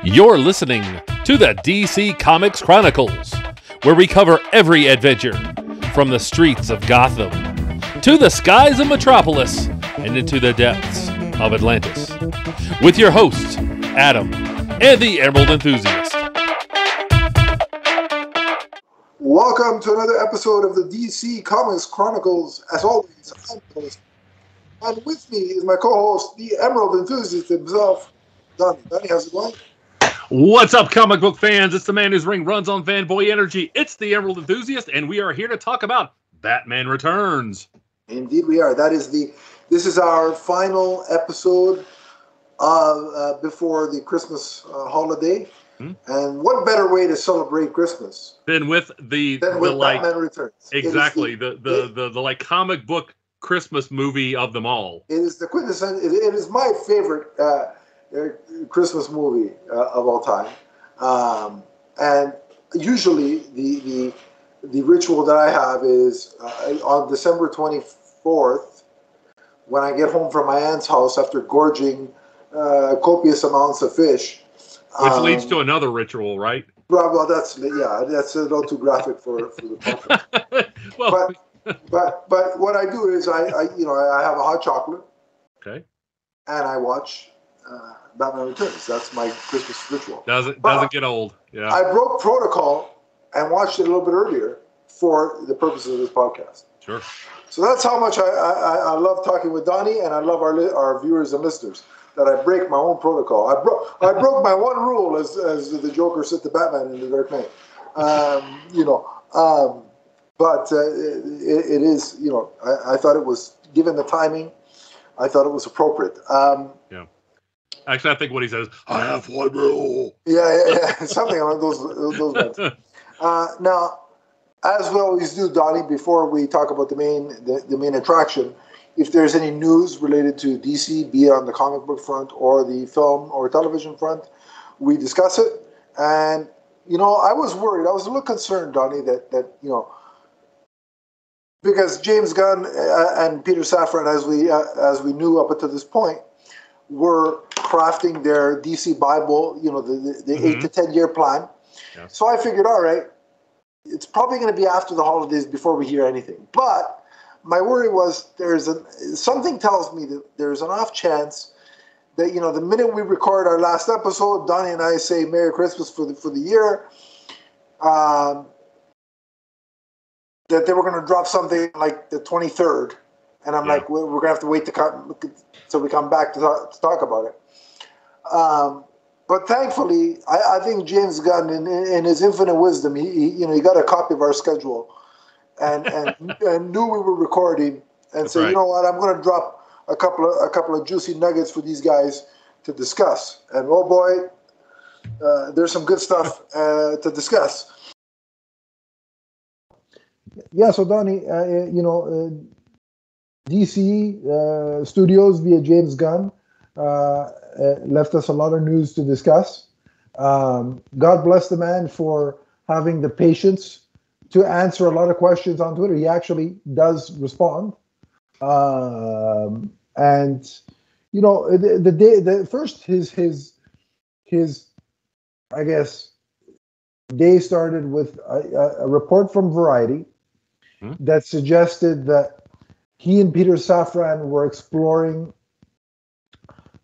You're listening to the DC Comics Chronicles, where we cover every adventure from the streets of Gotham to the skies of Metropolis and into the depths of Atlantis. With your hosts, Adam and the Emerald Enthusiast. Welcome to another episode of the DC Comics Chronicles. As always, I'm the host. And with me is my co-host, the Emerald Enthusiast himself, Donnie. Donnie, how's it going? What's up, comic book fans? It's the man whose ring runs on fanboy energy. It's the Emerald Enthusiast, and we are here to talk about Batman Returns. Indeed, we are. This is our final episode before the Christmas holiday. And what better way to celebrate Christmas than with Batman Returns? Exactly, the like comic book Christmas movie of them all. It is the quintessential. It is my favorite Christmas movie of all time. And usually the ritual that I have is on December 24th, when I get home from my aunt's house after gorging copious amounts of fish. Which leads to another ritual, right? Well, that's a little too graphic for the podcast. Well, but what I do is I have a hot chocolate. Okay. And I watch Batman Returns. That's my Christmas ritual. Doesn't get old. Yeah. I broke protocol and watched it a little bit earlier for the purposes of this podcast. Sure. So that's how much I love talking with Donnie, and I love our viewers and listeners. That I break my own protocol. I broke my one rule, as the Joker said to Batman in The Dark Knight. But it is, I thought it was, given the timing, I thought it was appropriate. Yeah. Actually, I think what he says, I have one rule. Yeah, something along those lines. Now, as we always do, Donnie, before we talk about the main attraction, if there's any news related to DC, be it on the comic book front or the film or television front, we discuss it. And, I was worried. I was a little concerned, Donnie, that because James Gunn and Peter Safran, as we knew up until this point, were crafting their DC Bible, the 8 to 10 year plan. Yeah. So I figured, all right, it's probably going to be after the holidays before we hear anything. But my worry was something tells me that there's an off chance that, the minute we record our last episode, Donnie and I say Merry Christmas for the year, that they were going to drop something like the 23rd. And I'm like, we're going to have to wait till we come back to talk about it. But thankfully, I think James Gunn, in his infinite wisdom, he got a copy of our schedule. And knew we were recording, and That's said, right. You know what, I'm going to drop a couple of juicy nuggets for these guys to discuss. And oh boy, there's some good stuff to discuss. Yeah, so Donnie, DC Studios via James Gunn left us a lot of news to discuss. God bless the man for having the patience to answer a lot of questions on Twitter. He actually does respond. And his I guess day started with a report from Variety that suggested that he and Peter Safran were exploring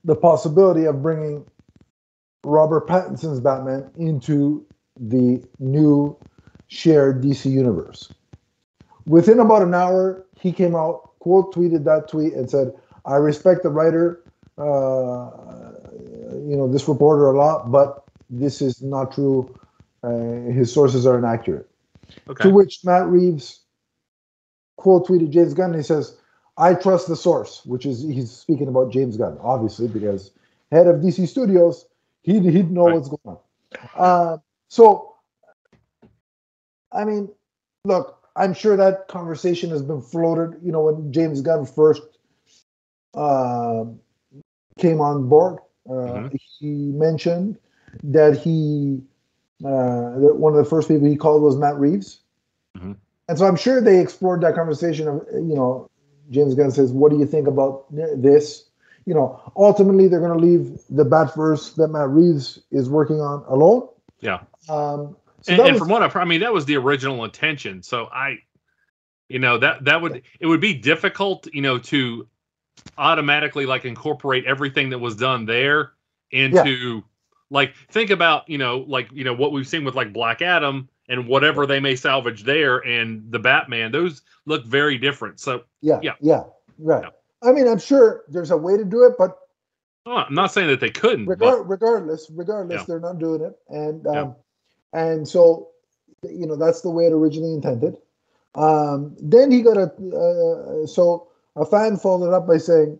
the possibility of bringing Robert Pattinson's Batman into the new shared DC universe. Within about an hour, he came out, quote tweeted that tweet and said, I respect the writer, this reporter a lot, but this is not true. His sources are inaccurate. Okay. To which Matt Reeves quote tweeted James Gunn. And he says, I trust the source, which is, he's speaking about James Gunn, obviously, because head of DC Studios, he'd know what's going on. I mean, look, I'm sure that conversation has been floated. When James Gunn first came on board, he mentioned that that one of the first people he called was Matt Reeves. And so I'm sure they explored that conversation of, James Gunn says, what do you think about this? ultimately they're going to leave the Batverse that Matt Reeves is working on alone. Yeah. So from what that was the original intention. So it would be difficult, to automatically incorporate everything that was done there into think about, what we've seen with Black Adam and whatever they may salvage there and the Batman. Those look very different. So right. Yeah. I mean, I'm sure there's a way to do it, but I'm not saying that they couldn't. Regardless, they're not doing it, and so that's the way it originally intended. Then he got a fan followed up by saying,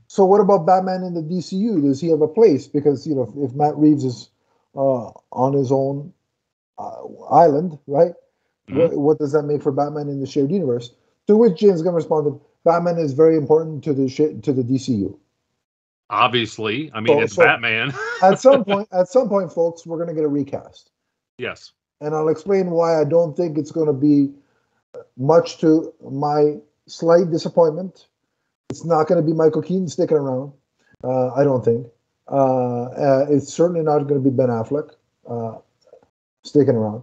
"So what about Batman in the DCU? Does he have a place? Because if Matt Reeves is on his own island, right? Mm-hmm. What does that make for Batman in the shared universe?" To which James Gunn responded, "Batman is very important to the DCU. Obviously, it's Batman." at some point, folks, we're going to get a recast. Yes, and I'll explain why I don't think it's going to be much to my slight disappointment. It's not going to be Michael Keaton sticking around. I don't think. It's certainly not going to be Ben Affleck sticking around.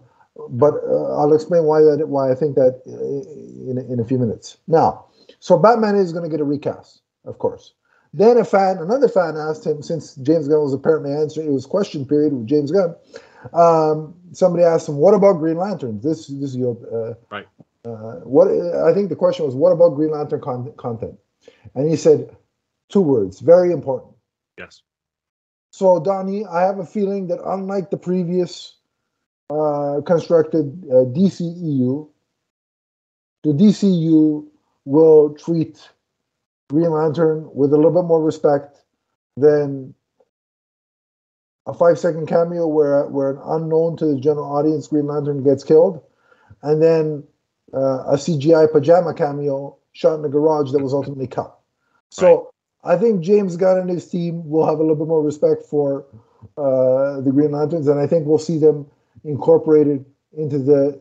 But I'll explain why I think that in a few minutes. Now, so Batman is going to get a recast, of course. Then another fan asked him, since James Gunn was apparently answering, it was question period with James Gunn. Somebody asked him, "What about Green Lantern?" This is right. What I think the question was, "What about Green Lantern content?" And he said 2 words, very important. Yes. So, Donnie, I have a feeling that unlike the previous constructed DCEU, the DCU will treat Green Lantern with a little bit more respect than a 5-second cameo where an unknown to the general audience Green Lantern gets killed, and then a CGI pajama cameo shot in the garage that was ultimately cut. So I think James Gunn and his team will have a little bit more respect for the Green Lanterns, and I think we'll see them incorporated into the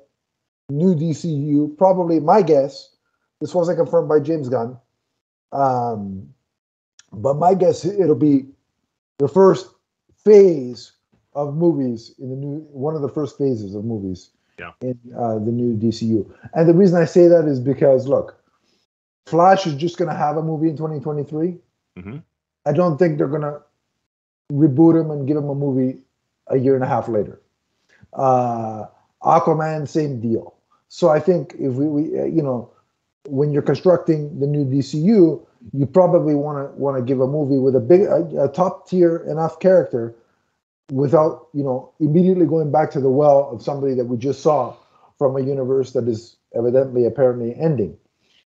new DCU. Probably, my guess, this wasn't confirmed by James Gunn, but my guess, it'll be the first phase of movies in one of the first phases of movies in the new DCU. And the reason I say that is because, look, Flash is just going to have a movie in 2023. Mm-hmm. I don't think they're going to reboot him and give him a movie a year and a half later. Aquaman, same deal. So I think if we when you're constructing the new DCU, you probably want to give a movie with a top tier enough character without immediately going back to the well of somebody that we just saw from a universe that is apparently ending.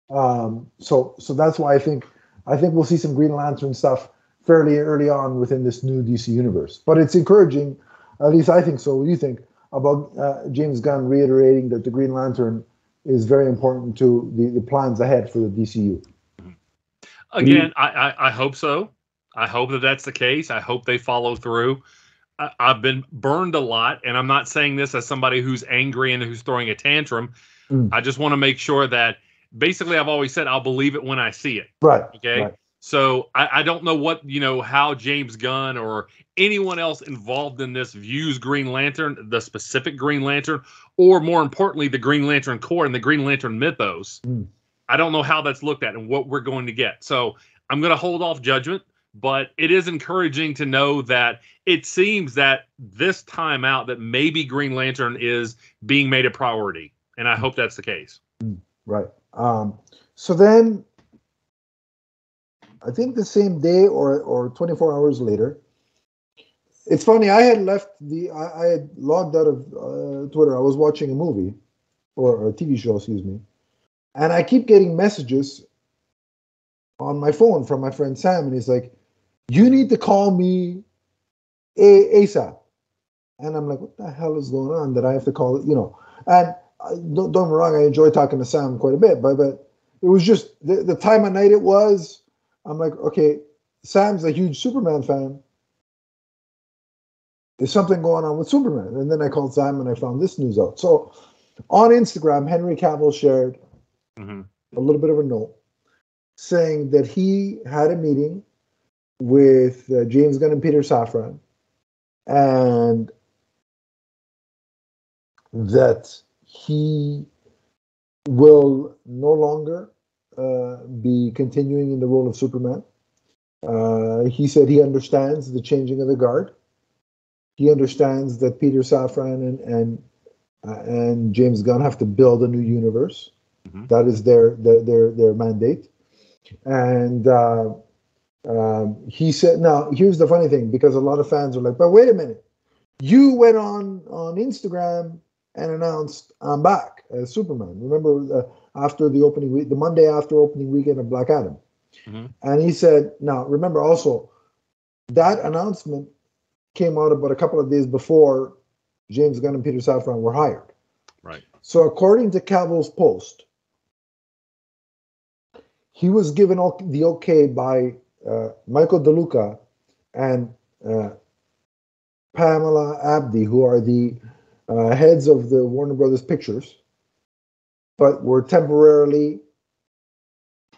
So that's why I think we'll see some Green Lantern stuff fairly early on within this new DC universe. But it's encouraging, at least I think so. What do you think about James Gunn reiterating that the Green Lantern is very important to the plans ahead for the DCU? Again, I hope so. I hope that that's the case. I hope they follow through. I've been burned a lot, and I'm not saying this as somebody who's angry and who's throwing a tantrum. I just want to make sure that basically I've always said I'll believe it when I see it. Right. Okay. Right. So I don't know what, how James Gunn or anyone else involved in this views Green Lantern, the specific Green Lantern, or more importantly, the Green Lantern Corps and the Green Lantern mythos. I don't know how that's looked at and what we're going to get. So I'm going to hold off judgment, but it is encouraging to know that it seems that this time out that maybe Green Lantern is being made a priority. And I hope that's the case. Right. So then I think the same day or 24 hours later, it's funny, I had logged out of Twitter. I was watching a movie or a TV show, excuse me. And I keep getting messages on my phone from my friend Sam, and he's like, "You need to call me ASAP." And I'm like, "What the hell is going on that I have to call?" And don't get me wrong, I enjoy talking to Sam quite a bit, but it was just the time of night it was. I'm like, okay, Sam's a huge Superman fan. There's something going on with Superman. And then I called Sam and I found this news out. So on Instagram, Henry Cavill shared a little bit of a note saying that he had a meeting with James Gunn and Peter Safran, and that he will no longer be continuing in the role of Superman. He said he understands the changing of the guard. He understands that Peter Safran and James Gunn have to build a new universe. Mm-hmm. That is their mandate. And he said, now here's the funny thing, because a lot of fans are like, but wait a minute, you went on Instagram and announced I'm back as Superman. Remember after the opening week, the Monday after opening weekend of Black Adam. Mm-hmm. And he said, now remember also that announcement came out about a couple of days before James Gunn and Peter Safran were hired. Right. So according to Cavill's post, he was given the okay by Michael DeLuca and Pamela Abdi, who are the heads of the Warner Brothers Pictures, but were temporarily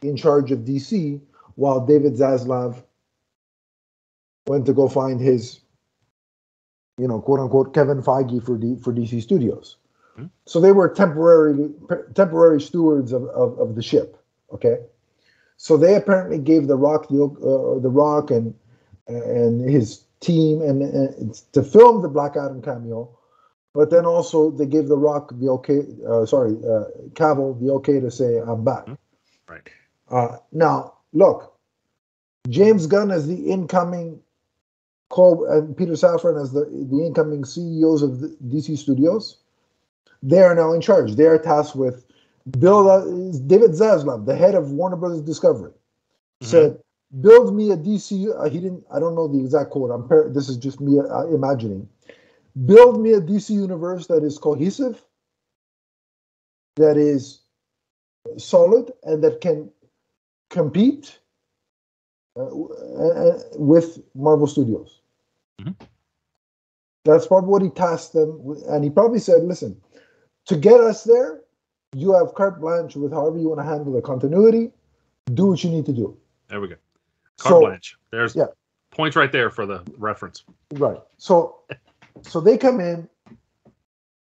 in charge of DC, while David Zaslav went to go find his, quote unquote, Kevin Feige for DC Studios. Mm-hmm. So they were temporary stewards of the ship. Okay, so they apparently gave The Rock and his team and to film the Black Adam cameo, but then also they gave The Rock the okay. Cavill the okay to say I'm back. Mm-hmm. Right. Now look, James Gunn as the incoming and Peter Safran as the incoming CEOs of the DC Studios, they are now in charge. They are tasked with David Zaslav, the head of Warner Brothers Discovery, said, build me a DC, I don't know the exact quote, this is just me imagining. Build me a DC universe that is cohesive, that is solid, and that can compete with Marvel Studios. Mm-hmm. That's probably what he tasked them with, and he probably said, listen, to get us there, you have carte blanche with however you want to handle the continuity. Do what you need to do. There we go. Carte blanche. There's points right there for the reference. Right. So they come in.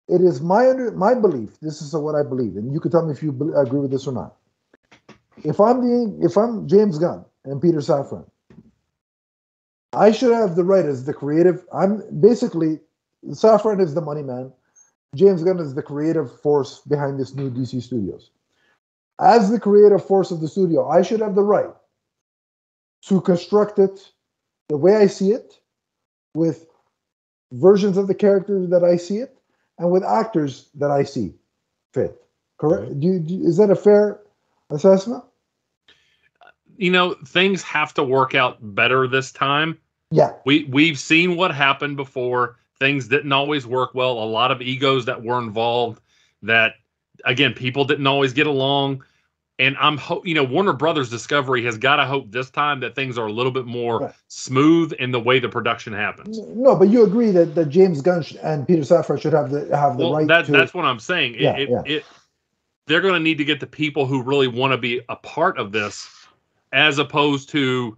It is my belief. This is what I believe, and you can tell me if you agree with this or not. If I'm James Gunn and Peter Safran, I should have the right as the creative. Safran is the money man. James Gunn is the creative force behind this new DC Studios. As the creative force of the studio, I should have the right to construct it the way I see it, with versions of the characters that I see it, and with actors that I see fit. Correct? Is that a fair assessment? Things have to work out better this time. Yeah. We've seen what happened before. Things didn't always work well. A lot of egos that were involved that, again, people didn't always get along. And Warner Brothers Discovery has got to hope this time that things are a little bit more smooth in the way the production happens. No, but you agree that James Gunn and Peter Safran should have the right to... That's what I'm saying. They're going to need to get the people who really want to be a part of this, as opposed to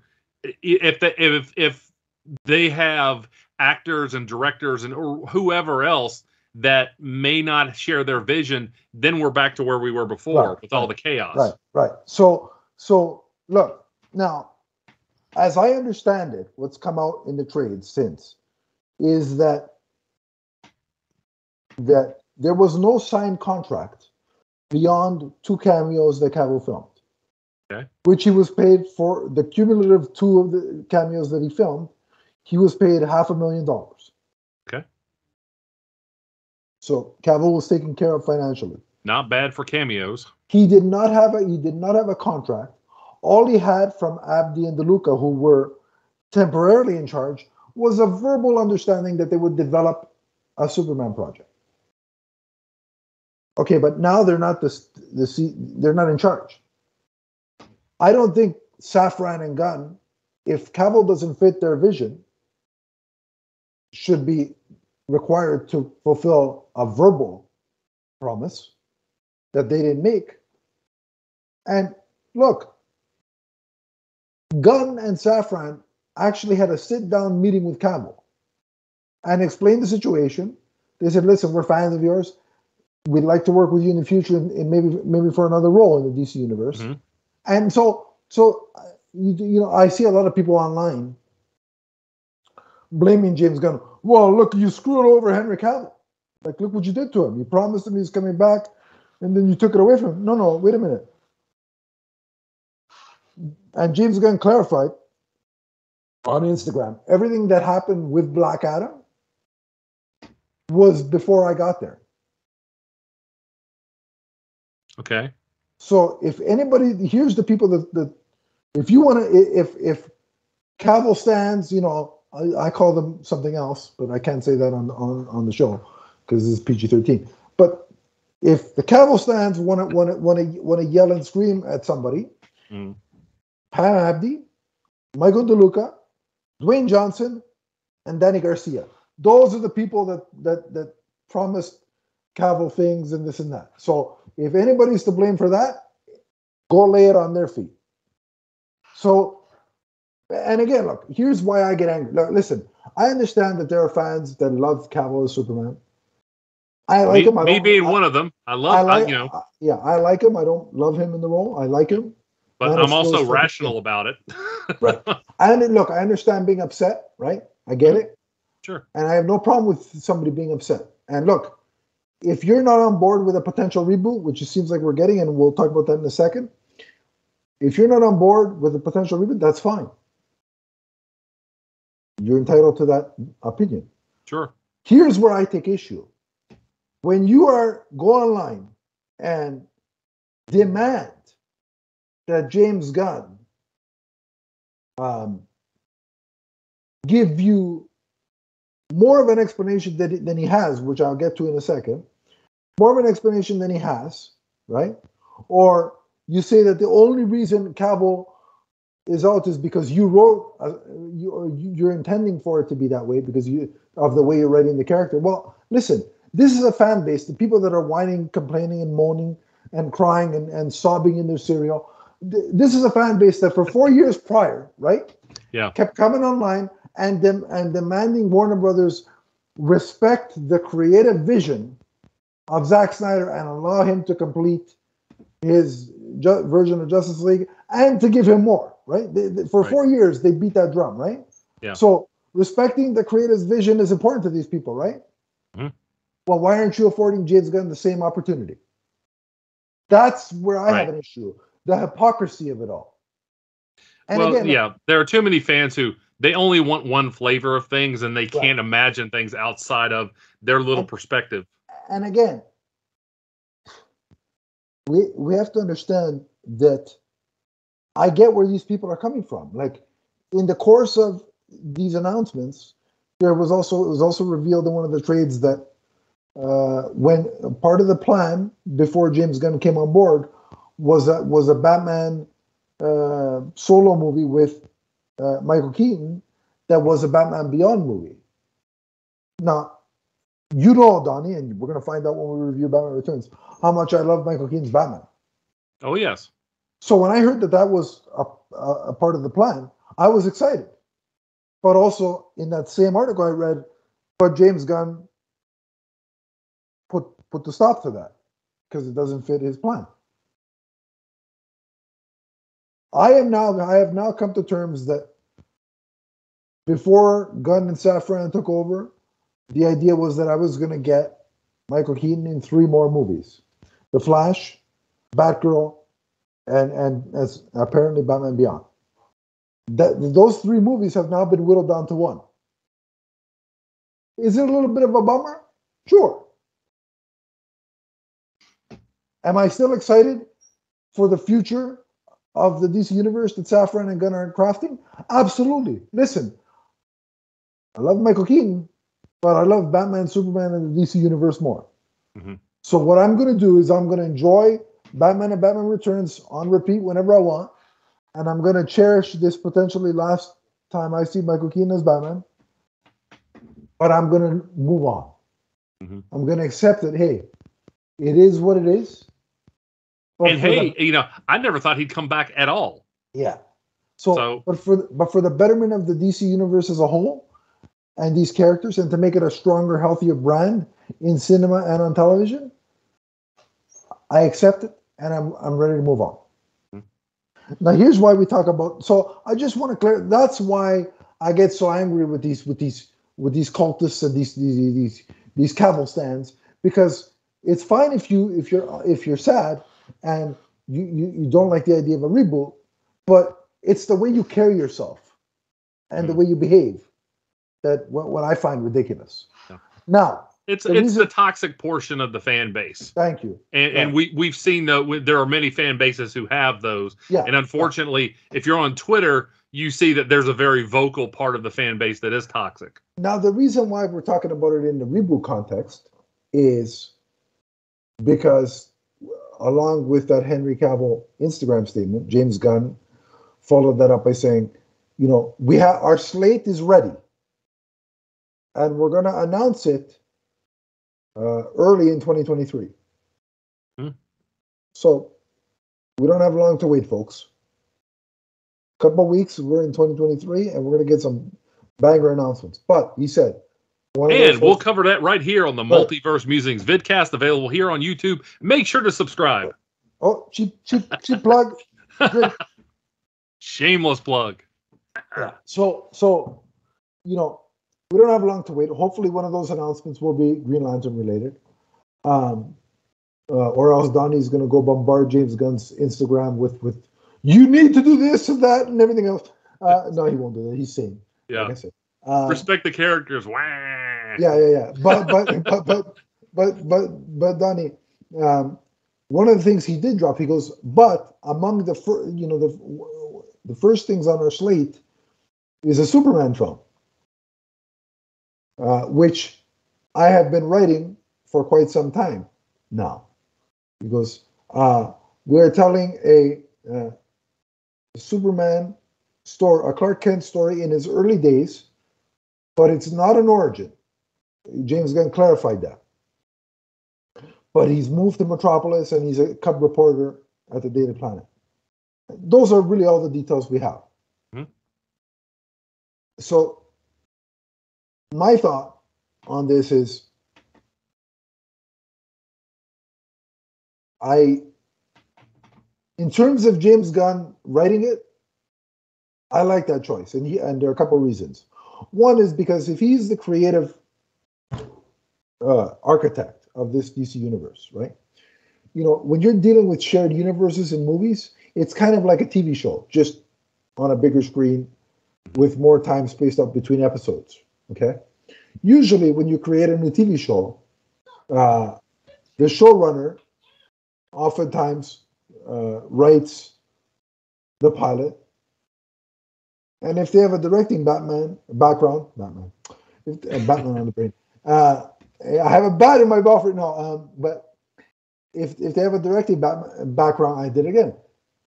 if they have actors and directors and whoever else that may not share their vision, then we're back to where we were before with all the chaos. Right. So look, now, as I understand it, what's come out in the trade since is that there was no signed contract beyond 2 cameos that Cavill filmed. Okay. Which he was paid for the cumulative 2 of the cameos that he filmed. He was paid $500,000. Okay. So Cavill was taken care of financially. Not bad for cameos. He did not have a contract. All he had from Abdi and DeLuca, who were temporarily in charge, was a verbal understanding that they would develop a Superman project. Okay, but now they're not they're not in charge. I don't think Safran and Gunn, if Cavill doesn't fit their vision, should be required to fulfill a verbal promise that they didn't make. And look, Gunn and Safran actually had a sit-down meeting with Cavill and explained the situation. They said, listen, we're fans of yours. We'd like to work with you in the future and maybe for another role in the DC universe. Mm-hmm. And so you know, I see a lot of people online blaming James Gunn. Well, look, you screwed over Henry Cavill. Like, look what you did to him. You promised him he's coming back, and then you took it away from him. No, wait a minute. And James Gunn clarified on Instagram, everything that happened with Black Adam was before I got there. Okay. So if anybody, here's the people that if you want to, if Cavill stands, you know, I call them something else, but I can't say that on the show because this is PG-13. But if the Cavill stands want to yell and scream at somebody, Pam Abdi, Michael DeLuca, Dwayne Johnson, and Danny Garcia. Those are the people that promised Cavill things and this and that. So if anybody's to blame for that, go lay it on their feet. So, and again, look, here's why I get angry. Look, listen, I understand that there are fans that love Cavill as Superman. I like him. Me being one of them. I like, you know. Yeah, I like him. I don't love him in the role. I like him. But I'm also rational about it. Right. And look, I understand being upset, right? I get it. Sure. And I have no problem with somebody being upset. And look, if you're not on board with a potential reboot, which it seems like we're getting, and we'll talk about that in a second, if you're not on board with a potential reboot, that's fine. You're entitled to that opinion. Sure. Here's where I take issue. When you go online and demand that James Gunn give you more of an explanation than he has, which I'll get to in a second, more of an explanation than he has, right? Or you say that the only reason Cavill is out is because you wrote, you're intending for it to be that way because of the way you're writing the character. Well, listen, this is a fan base, the people that are whining, complaining, and moaning, and crying and sobbing in their cereal. This is a fan base that for 4 years prior, right? Yeah. Kept coming online and demanding Warner Brothers respect the creative vision of Zack Snyder and allow him to complete his version of Justice League and to give him more, right? For 4 years, they beat that drum, right? Yeah. So respecting the creator's vision is important to these people, right? Mm-hmm. Well, why aren't you affording James Gunn the same opportunity? That's where I have an issue. The hypocrisy of it all. And well, again, there are too many fans who they only want one flavor of things and they can't imagine things outside of their little perspective. And again, we have to understand that I get where these people are coming from. Like in the course of these announcements, it was also revealed in one of the trades that when part of the plan before James Gunn came on board was a Batman solo movie with Michael Keaton that was a Batman Beyond movie. Now, you know, Donnie, and we're going to find out when we review Batman Returns, how much I love Michael Keaton's Batman. Oh, yes. So when I heard that was a part of the plan, I was excited. But also, in that same article I read, but James Gunn put the stop to that because it doesn't fit his plan. I have now come to terms that before Gunn and Safran took over, the idea was that I was going to get Michael Keaton in 3 more movies: The Flash, Batgirl, and as apparently Batman Beyond. Those 3 movies have now been whittled down to 1. Is it a little bit of a bummer? Sure. Am I still excited for the future of the DC Universe that Safran and Gunn are crafting? Absolutely. Listen, I love Michael Keaton, but I love Batman, Superman, and the DC Universe more. Mm-hmm. So what I'm going to do is I'm going to enjoy Batman and Batman Returns on repeat whenever I want, and I'm going to cherish this potentially last time I see Michael Keaton as Batman, but I'm going to move on. Mm-hmm. I'm going to accept that, hey, it is what it is. But and hey, I never thought he'd come back at all. Yeah. So, but for the betterment of the DC universe as a whole and these characters, and to make it a stronger, healthier brand in cinema and on television, I accept it, and I'm ready to move on. Now, here's why we talk about. So, I just want to clear. That's why I get so angry with these cultists and these cavil stands, because it's fine if you're sad and you don't like the idea of a reboot, but it's the way you carry yourself and the way you behave that what I find ridiculous. Yeah. Now, it's the toxic portion of the fan base. Thank you. And we've seen there are many fan bases who have those. Yeah. And unfortunately, if you're on Twitter, you see that there's a very vocal part of the fan base that is toxic. Now, the reason why we're talking about it in the reboot context is because, along with that Henry Cavill Instagram statement, James Gunn followed that up by saying, our slate is ready, and we're going to announce it early in 2023. So we don't have long to wait, folks. Couple of weeks, we're in 2023, and we're going to get some banger announcements. But he said, and we'll cover that right here on the Multiverse Musings vidcast, available here on YouTube. Make sure to subscribe. Oh, cheap plug. Shameless plug. Yeah. So we don't have long to wait. Hopefully, one of those announcements will be Green Lantern related, or else Donnie's going to go bombard James Gunn's Instagram with you need to do this and that and everything else. No, he won't do that. He's sane. Yeah. Like I said. Respect the characters. Wah. Yeah. But Donnie, one of the things he did drop, he goes, but among the first things on our slate is a Superman film, which I have been writing for quite some time now. He goes, we're telling a Superman story, a Clark Kent story in his early days, but it's not an origin. James Gunn clarified that. But he's moved to Metropolis and he's a cub reporter at the Daily Planet. Those are really all the details we have. Mm-hmm. So my thought on this is in terms of James Gunn writing it, I like that choice. And there are a couple of reasons. One is because if he's the creative architect of this DC universe, right? When you're dealing with shared universes in movies, it's kind of like a TV show, just on a bigger screen with more time spaced out between episodes, okay? Usually when you create a new TV show, the showrunner oftentimes writes the pilot, and if they have a directing background, Batman on the brain. I have a bat in my mouth right now, but if they have a directing background, I did again.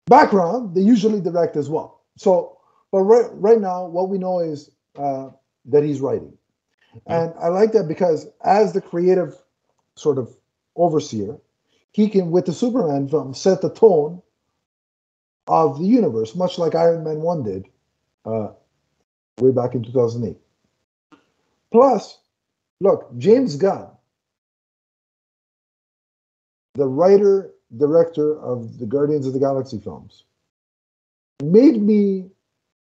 Background, they usually direct as well. So, but right now, what we know is that he's writing. And I like that because as the creative sort of overseer, he can, with the Superman film, set the tone of the universe, much like Iron Man 1 did way back in 2008. Plus, look, James Gunn, the writer-director of the Guardians of the Galaxy films, made me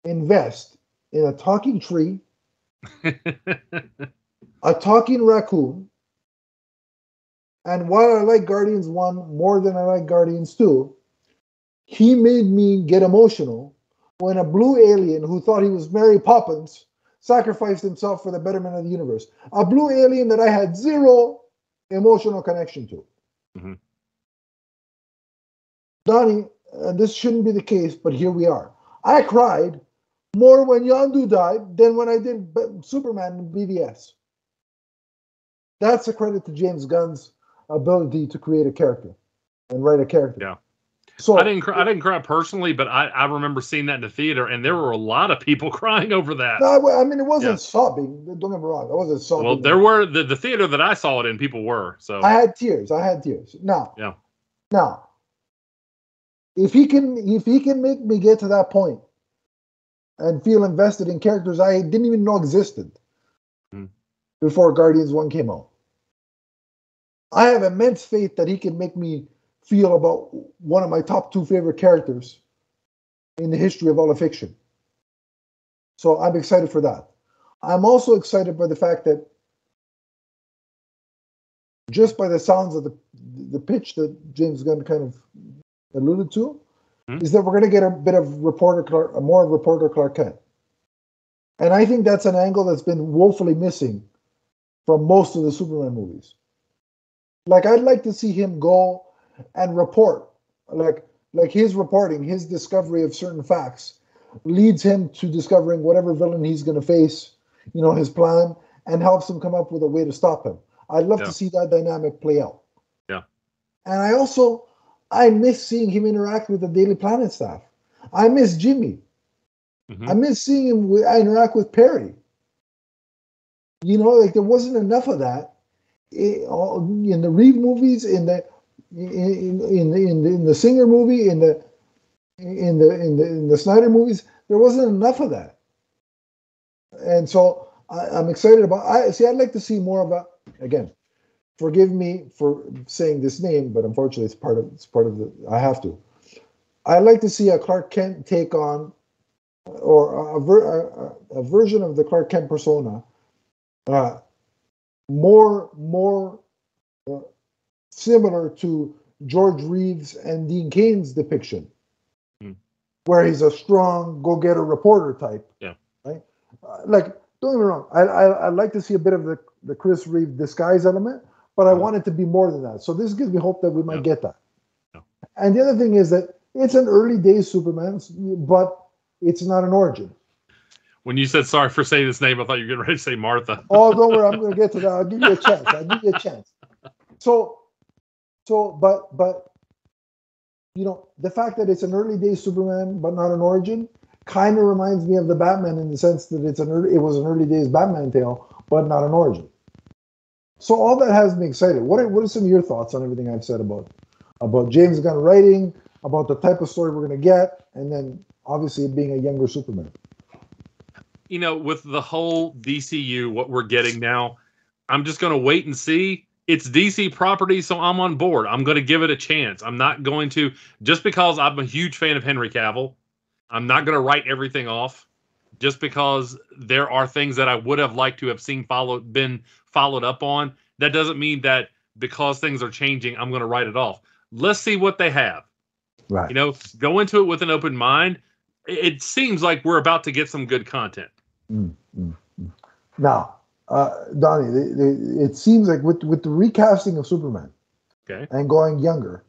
invest in a talking tree, a talking raccoon, and while I like Guardians 1 more than I like Guardians 2, he made me get emotional when a blue alien who thought he was Mary Poppins sacrificed himself for the betterment of the universe. A blue alien that I had zero emotional connection to. Mm-hmm. Donnie, this shouldn't be the case, but here we are. I cried more when Yondu died than when I did Superman in BVS. That's a credit to James Gunn's ability to create a character and write a character. Yeah. So I didn't cry personally, but I remember seeing that in the theater, and there were a lot of people crying over that. No, I mean, it wasn't sobbing. Don't get me wrong. It wasn't sobbing. Well, there were the theater that I saw it in, people were. So I had tears. Now, if he can make me get to that point and feel invested in characters I didn't even know existed before Guardians 1 came out. I have immense faith that he can make me feel about one of my top 2 favorite characters in the history of all of fiction. So I'm excited for that. I'm also excited by the fact that just by the sounds of the pitch that James Gunn kind of alluded to, is that we're going to get a bit of more reporter Clark Kent. And I think that's an angle that's been woefully missing from most of the Superman movies. Like, I'd like to see him go and report. Like his reporting, his discovery of certain facts leads him to discovering whatever villain he's going to face, his plan, and helps him come up with a way to stop him. I'd love to see that dynamic play out. Yeah. And I miss seeing him interact with the Daily Planet staff. I miss Jimmy. I miss seeing him interact with Perry. There wasn't enough of that in the Reeve movies, in the Singer movie, in the Snyder movies. There wasn't enough of that, and so I'm excited about. I'd like to see more of a. Again, forgive me for saying this name, but unfortunately, it's part of the. I have to. I'd like to see a Clark Kent take on, or a version of the Clark Kent persona, more similar to George Reeves and Dean Cain's depiction, where he's a strong go-getter reporter type. Yeah. Right. Don't get me wrong. I'd like to see a bit of the Chris Reeve disguise element, but I want it to be more than that. So this gives me hope that we might get that. Yeah. And the other thing is that it's an early days Superman, but it's not an origin. When you said sorry for saying this name, I thought you were getting ready to say Martha. Oh, don't worry. I'm going to get to that. I'll give you a chance. So, but the fact that it's an early days Superman, but not an origin, kind of reminds me of the Batman in the sense that it was an early days Batman tale, but not an origin. So all that has me excited. What are some of your thoughts on everything I've said about James Gunn writing, about the type of story we're going to get, and then obviously being a younger Superman? With the whole DCU, what we're getting now, I'm just going to wait and see. It's DC property, so I'm on board. I'm going to give it a chance. I'm not going to, just because I'm a huge fan of Henry Cavill, I'm not going to write everything off just because there are things that I would have liked to have seen been followed up on. That doesn't mean that because things are changing, I'm going to write it off. Let's see what they have. Right. Go into it with an open mind. It seems like we're about to get some good content. Now, Donnie, it seems like with the recasting of Superman, and going younger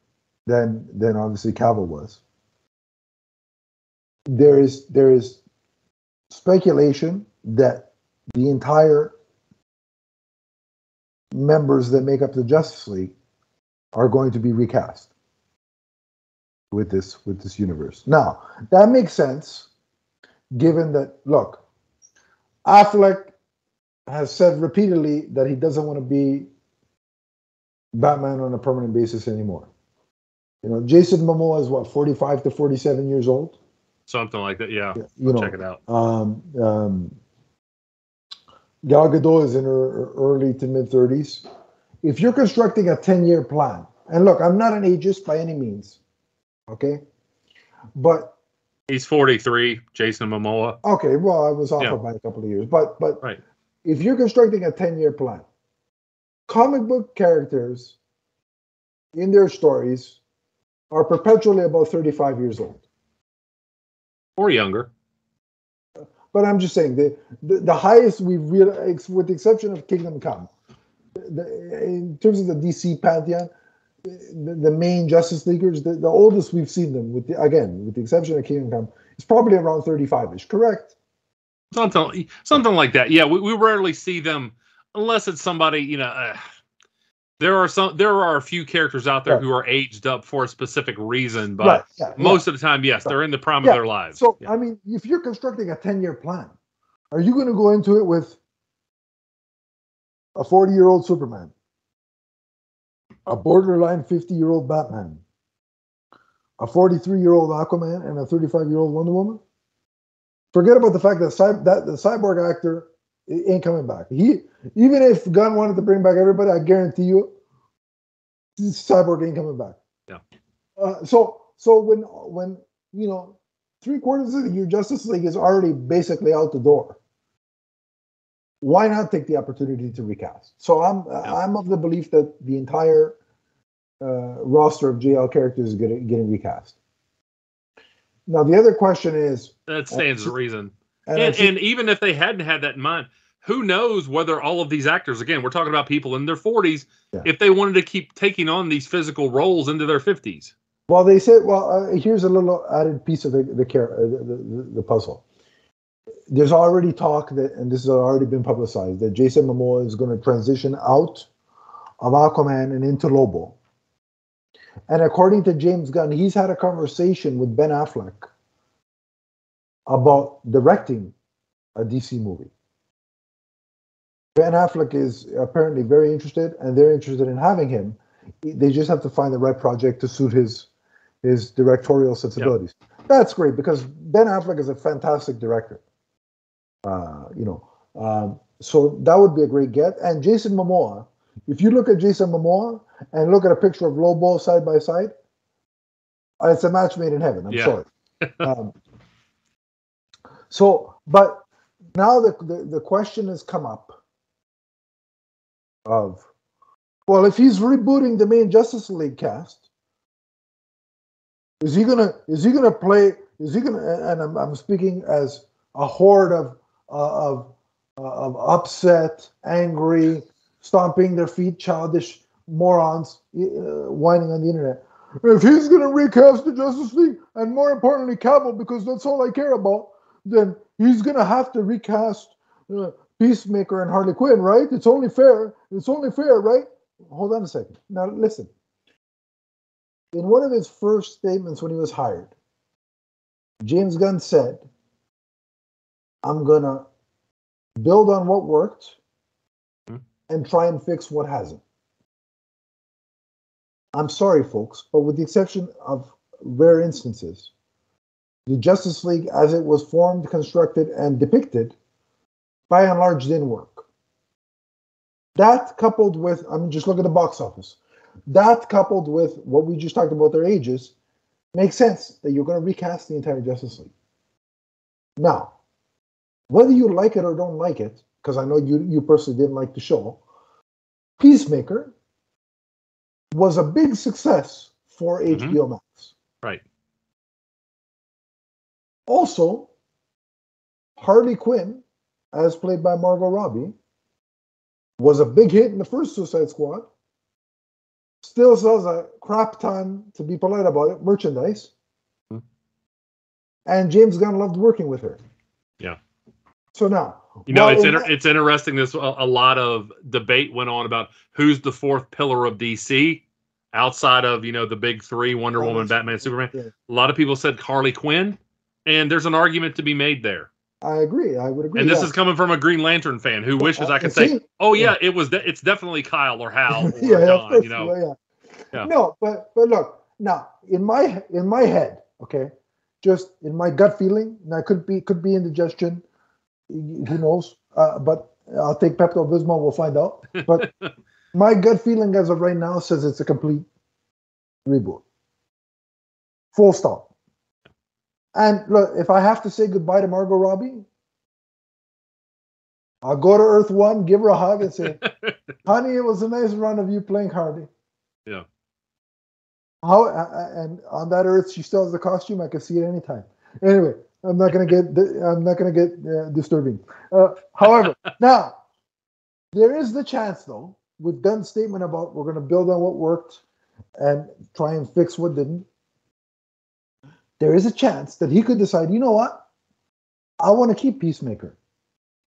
than obviously Cavill was, there is speculation that the entire members that make up the Justice League are going to be recast with this universe. Now, that makes sense, given that, look, Affleck has said repeatedly that he doesn't want to be Batman on a permanent basis anymore. Jason Momoa is 45 to 47 years old? Something like that, yeah. Check it out. Gal Gadot is in her early to mid 30s. If you're constructing a 10-year plan, and look, I'm not an ageist by any means, okay? But he's 43, Jason Momoa. Okay, well, I was off by a couple of years. But right. If you're constructing a 10-year plan, comic book characters in their stories are perpetually about 35 years old. Or younger. But I'm just saying, the highest we've realized, with the exception of Kingdom Come, in terms of the DC pantheon, the main Justice Leaguers, the oldest we've seen them, with the exception of Kingdom Come, is probably around 35-ish, correct? Something like that. Yeah, we rarely see them unless it's somebody, there are a few characters out there who are aged up for a specific reason, but most of the time, yes, they're in the prime of their lives. So, I mean, if you're constructing a 10-year plan, are you going to go into it with a 40-year-old Superman, a borderline 50-year-old Batman, a 43-year-old Aquaman, and a 35-year-old Wonder Woman? Forget about the fact that the cyborg actor ain't coming back. Even if Gunn wanted to bring back everybody, I guarantee you, cyborg ain't coming back. Yeah. So when 3/4 of the year Justice League is already basically out the door, why not take the opportunity to recast? So I'm of the belief that the entire roster of JL characters is getting recast. Now the other question is that stands to reason, and even if they hadn't had that in mind, who knows whether all of these actors, again, we're talking about people in their 40s, if they wanted to keep taking on these physical roles into their 50s. Well, they said, here's a little added piece of the puzzle. There's already talk that, and this has already been publicized, that Jason Momoa is going to transition out of Aquaman and into Lobo. And according to James Gunn, he's had a conversation with Ben Affleck about directing a DC movie. Ben Affleck is apparently very interested, and they're interested in having him. They just have to find the right project to suit his directorial sensibilities. Yep. That's great, because Ben Affleck is a fantastic director. So that would be a great get. And Jason Momoa, if you look at Jason Momoa and look at a picture of Lobo side by side, it's a match made in heaven. I'm sorry. But now the question has come up of, well, if he's rebooting the main Justice League cast, is he gonna and I'm speaking as a horde of upset, angry, stomping their feet, childish morons whining on the internet. If he's going to recast the Justice League, and more importantly, Cavill, because that's all I care about, then he's going to have to recast Peacemaker and Harley Quinn, right? It's only fair. Right? Hold on a second. Now, listen. In one of his first statements when he was hired, James Gunn said, I'm going to build on what worked and try and fix what hasn't. I'm sorry, folks, but with the exception of rare instances, the Justice League, as it was formed, constructed, and depicted, by and large, didn't work. That coupled with, just look at the box office, that coupled with what we just talked about their ages, makes sense that you're going to recast the entire Justice League. Now, whether you like it or don't like it, because I know you personally didn't like the show, Peacemaker was a big success for HBO Max. Right. Also, Harley Quinn, as played by Margot Robbie, was a big hit in the first Suicide Squad. Still sells a crap ton, to be polite about it, merchandise. And James Gunn loved working with her. Yeah. So now, it's interesting. This a lot of debate went on about who's the fourth pillar of DC outside of the big three: Wonder Woman, Batman, Superman. Yeah. A lot of people said Harley Quinn, and there's an argument to be made there. I agree. I would agree. And this is coming from a Green Lantern fan who wishes I could say, "Oh yeah, it's definitely Kyle or Hal or John." Yeah. No, but look now in my head, okay, just in my gut feeling. Now could be indigestion. Who knows? But I'll take Pepto-Bismol. We'll find out. But my gut feeling as of right now says it's a complete reboot. Full stop. And look, if I have to say goodbye to Margot Robbie, I'll go to Earth 1, give her a hug, and say, honey, it was a nice run of you playing Harley. Yeah. And on that Earth, she still has the costume. I can see it anytime. Anyway. I'm not gonna get disturbing. However, now there is the chance, though, with Gunn's statement about we're gonna build on what worked and try and fix what didn't. There is a chance that he could decide, you know what? I want to keep Peacemaker.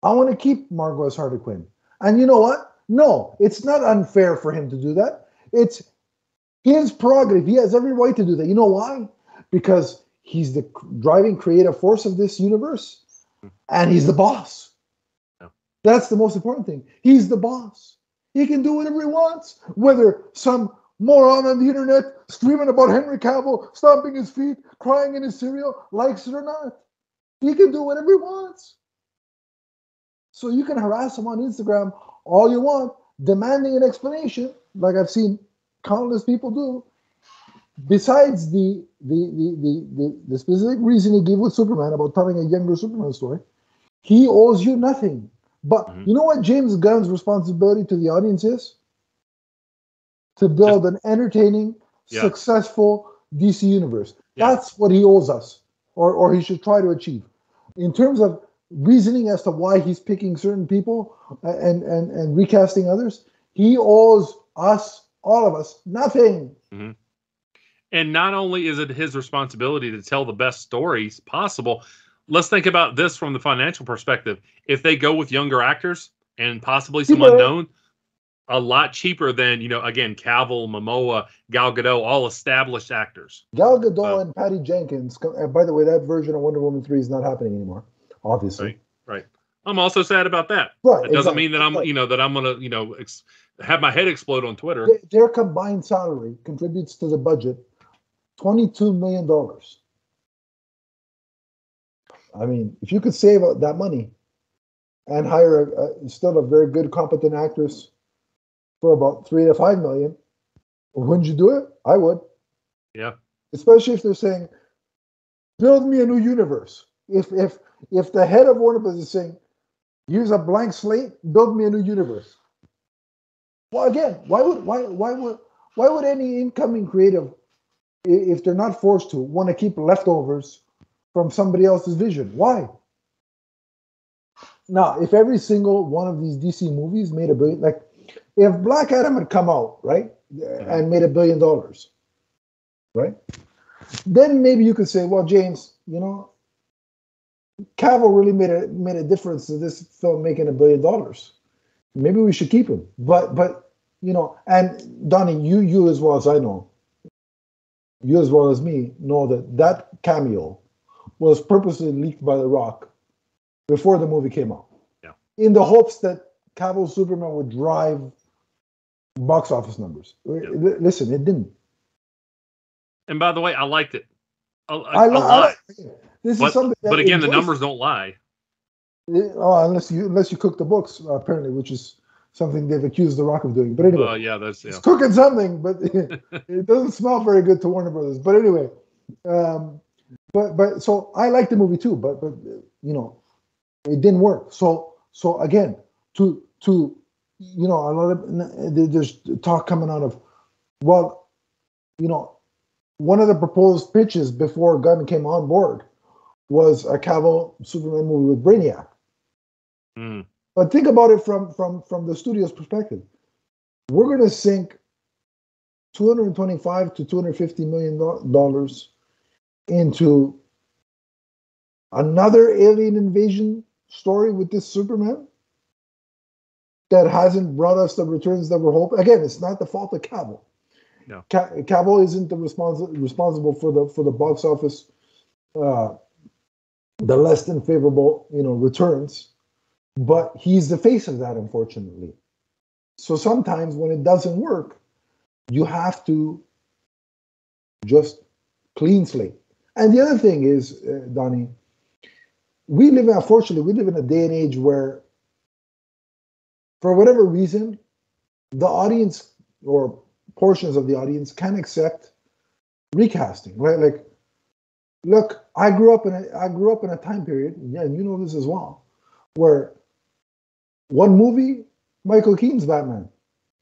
I want to keep Margot as Harley Quinn. And you know what? No, it's not unfair for him to do that. It's his prerogative. He has every right to do that. You know why? Because he's the driving creative force of this universe, and he's the boss. Yeah. That's the most important thing. He's the boss. He can do whatever he wants, whether some moron on the internet screaming about Henry Cavill, stomping his feet, crying in his cereal, likes it or not. He can do whatever he wants. So you can harass him on Instagram all you want, demanding an explanation, like I've seen countless people do. Besides the specific reason he gave with Superman about telling a younger Superman story, he owes you nothing. But you know what James Gunn's responsibility to the audience is? To build an entertaining, successful DC universe. That's what he owes us, or he should try to achieve. In terms of reasoning as to why he's picking certain people and recasting others, he owes us, all of us, nothing. And not only is it his responsibility to tell the best stories possible, let's think about this from the financial perspective. If they go with younger actors and possibly some unknown, a lot cheaper than, again, Cavill, Momoa, Gal Gadot, all established actors. Gal Gadot and Patty Jenkins. By the way, that version of Wonder Woman 3 is not happening anymore, obviously. Right. I'm also sad about that. Right. It doesn't mean that I'm, that I'm going to, have my head explode on Twitter. Their combined salary contributes to the budget $22 million. I mean, if you could save that money and hire still a very good, competent actress for about $3 to $5 million, wouldn't you do it? I would. Yeah. Especially if they're saying, build me a new universe. If the head of Warner Bros. Is saying, here's a blank slate, build me a new universe. Well, again, why would any incoming creative, if they're not forced to, want to keep leftovers from somebody else's vision? Why? Now, if every single one of these DC movies made $1 billion, like if Black Adam had come out, right, and made $1 billion, right, then maybe you could say, well, James, Cavill really made a difference to this film making $1 billion. Maybe we should keep him. But and Donnie, you as well as I know, you as well as me know that cameo was purposely leaked by The Rock before the movie came out. Yeah. In the hopes that Cavill's Superman would drive box office numbers. Yeah. Listen, it didn't. And by the way, I liked it. A lot. This is something. But again, the numbers don't lie. Unless you cook the books, apparently, which is something they've accused The Rock of doing. But anyway, it's cooking something, but it doesn't smell very good to Warner Brothers. But anyway, but so I like the movie too, but it didn't work. So again, to a lot of there's talk coming out of, well, one of the proposed pitches before Gunn came on board was a Cavill Superman movie with Brainiac. But think about it from the studio's perspective. We're going to sink $225 to $250 million into another alien invasion story with this Superman that hasn't brought us the returns that we're hoping. Again, it's not the fault of Cavill. No. Cavill isn't the responsible for the box office, the less than favorable returns. But he's the face of that, unfortunately. So sometimes when it doesn't work, you have to just clean slate. And the other thing is, Donnie, unfortunately, we live in a day and age where, for whatever reason, the audience or portions of the audience can accept recasting, right? Like, look, I grew up in a time period, and you know this as well, where one movie, Michael Keaton's Batman.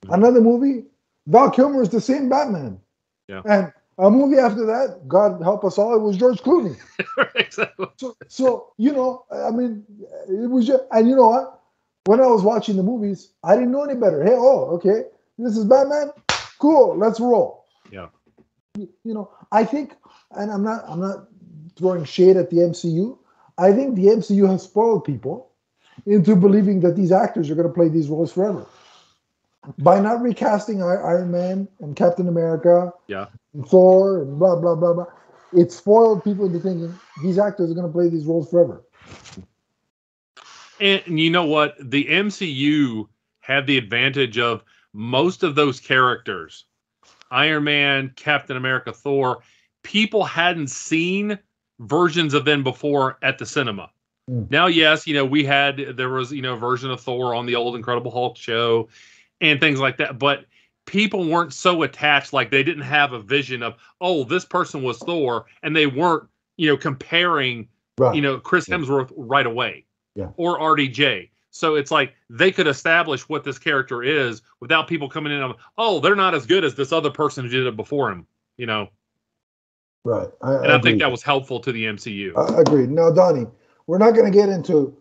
Another movie, Val Kilmer's the same Batman. Yeah. And a movie after that, God help us all, it was George Clooney. Exactly. So I mean, it was just, and you know what? When I was watching the movies, I didn't know any better. Hey, okay, this is Batman. Cool, let's roll. Yeah. I think, and I'm not throwing shade at the MCU. I think the MCU has spoiled people into believing that these actors are going to play these roles forever. By not recasting Iron Man and Captain America, and Thor and blah, blah, blah, blah, it spoiled people into thinking these actors are going to play these roles forever. And you know what? The MCU had the advantage of most of those characters, Iron Man, Captain America, Thor, people hadn't seen versions of them before at the cinema. Now, yes, there was, a version of Thor on the old Incredible Hulk show and things like that. But people weren't so attached, like they didn't have a vision of, oh, this person was Thor. And they weren't, comparing, Chris Hemsworth right away or RDJ. So it's like they could establish what this character is without people coming in on, oh, they're not as good as this other person who did it before him, Right. I think that was helpful to the MCU. Agreed. Now, Donnie, we're not going to get into,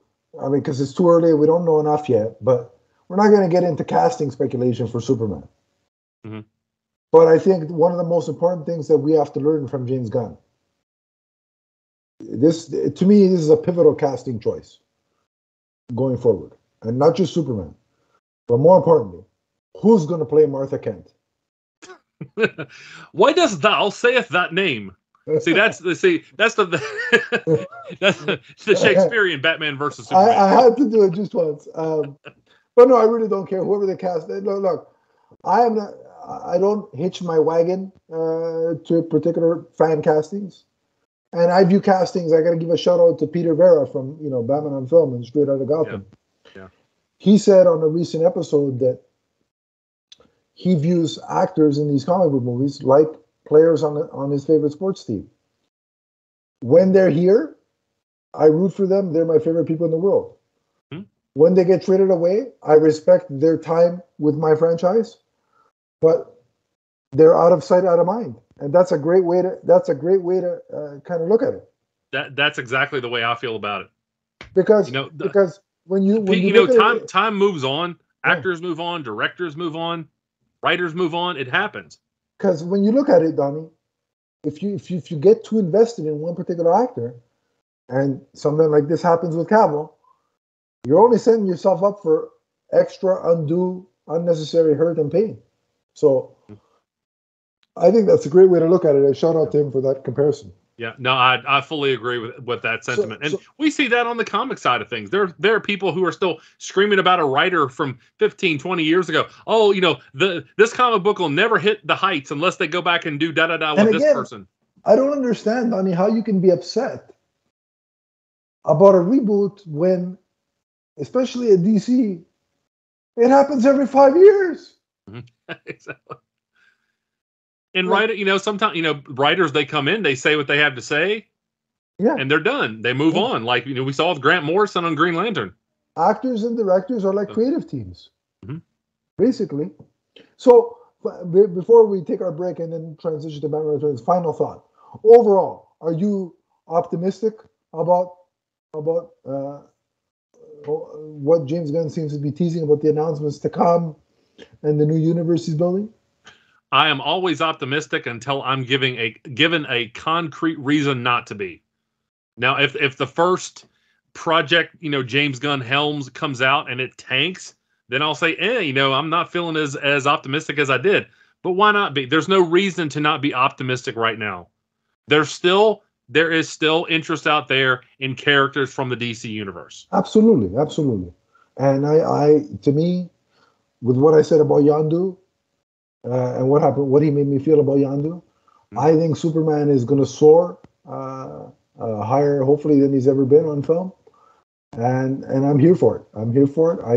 because it's too early, we don't know enough yet, but we're not going to get into casting speculation for Superman. Mm-hmm. But I think one of the most important things that we have to learn from James Gunn, to me, this is a pivotal casting choice going forward. And not just Superman, but more importantly, who's going to play Martha Kent? Why does thou sayeth that name? See, that's the that's the Shakespearean Batman versus Superman. I had to do it just once, but no, I really don't care whoever the cast. Look, I don't hitch my wagon to particular fan castings, and I view castings. I got to give a shout out to Peter Vera from Batman on Film and Straight Outta Gotham. Yeah. He said on a recent episode that he views actors in these comic book movies like players on his favorite sports team. When they're here, I root for them. They're my favorite people in the world. Mm-hmm. When they get traded away, I respect their time with my franchise, but they're out of sight, out of mind, and that's a great way to kind of look at it. That's exactly the way I feel about it. Because when time moves on, actors move on, directors move on, writers move on. It happens. Because when you look at it, Donnie, if you get too invested in one particular actor, and something like this happens with Cavill, you're only setting yourself up for extra, undue, unnecessary hurt and pain. So I think that's a great way to look at it. I shout out to him for that comparison. Yeah, no, I fully agree with that sentiment. And we see that on the comic side of things. There are people who are still screaming about a writer from 15, 20 years ago. Oh, this comic book will never hit the heights unless they go back and do da-da-da with this person. I don't understand, Donnie, how you can be upset about a reboot when, especially at DC, it happens every 5 years. Exactly. And sometimes, writers, they come in, they say what they have to say, and they're done. They move on. Like, we saw with Grant Morrison on Green Lantern. Actors and directors are like creative teams, basically. So, before we take our break and then transition to Batman Returns, final thought. Overall, are you optimistic about what James Gunn seems to be teasing about the announcements to come and the new universe he's building? I am always optimistic until I'm given a concrete reason not to be. Now, if the first project, James Gunn helms comes out and it tanks, then I'll say, I'm not feeling as optimistic as I did. But why not be? There's no reason to not be optimistic right now. There is still interest out there in characters from the DC universe. Absolutely. And to me, with what I said about Yondu, and what he made me feel about Yondu, I think Superman is going to soar higher, hopefully, than he's ever been on film. And I'm here for it.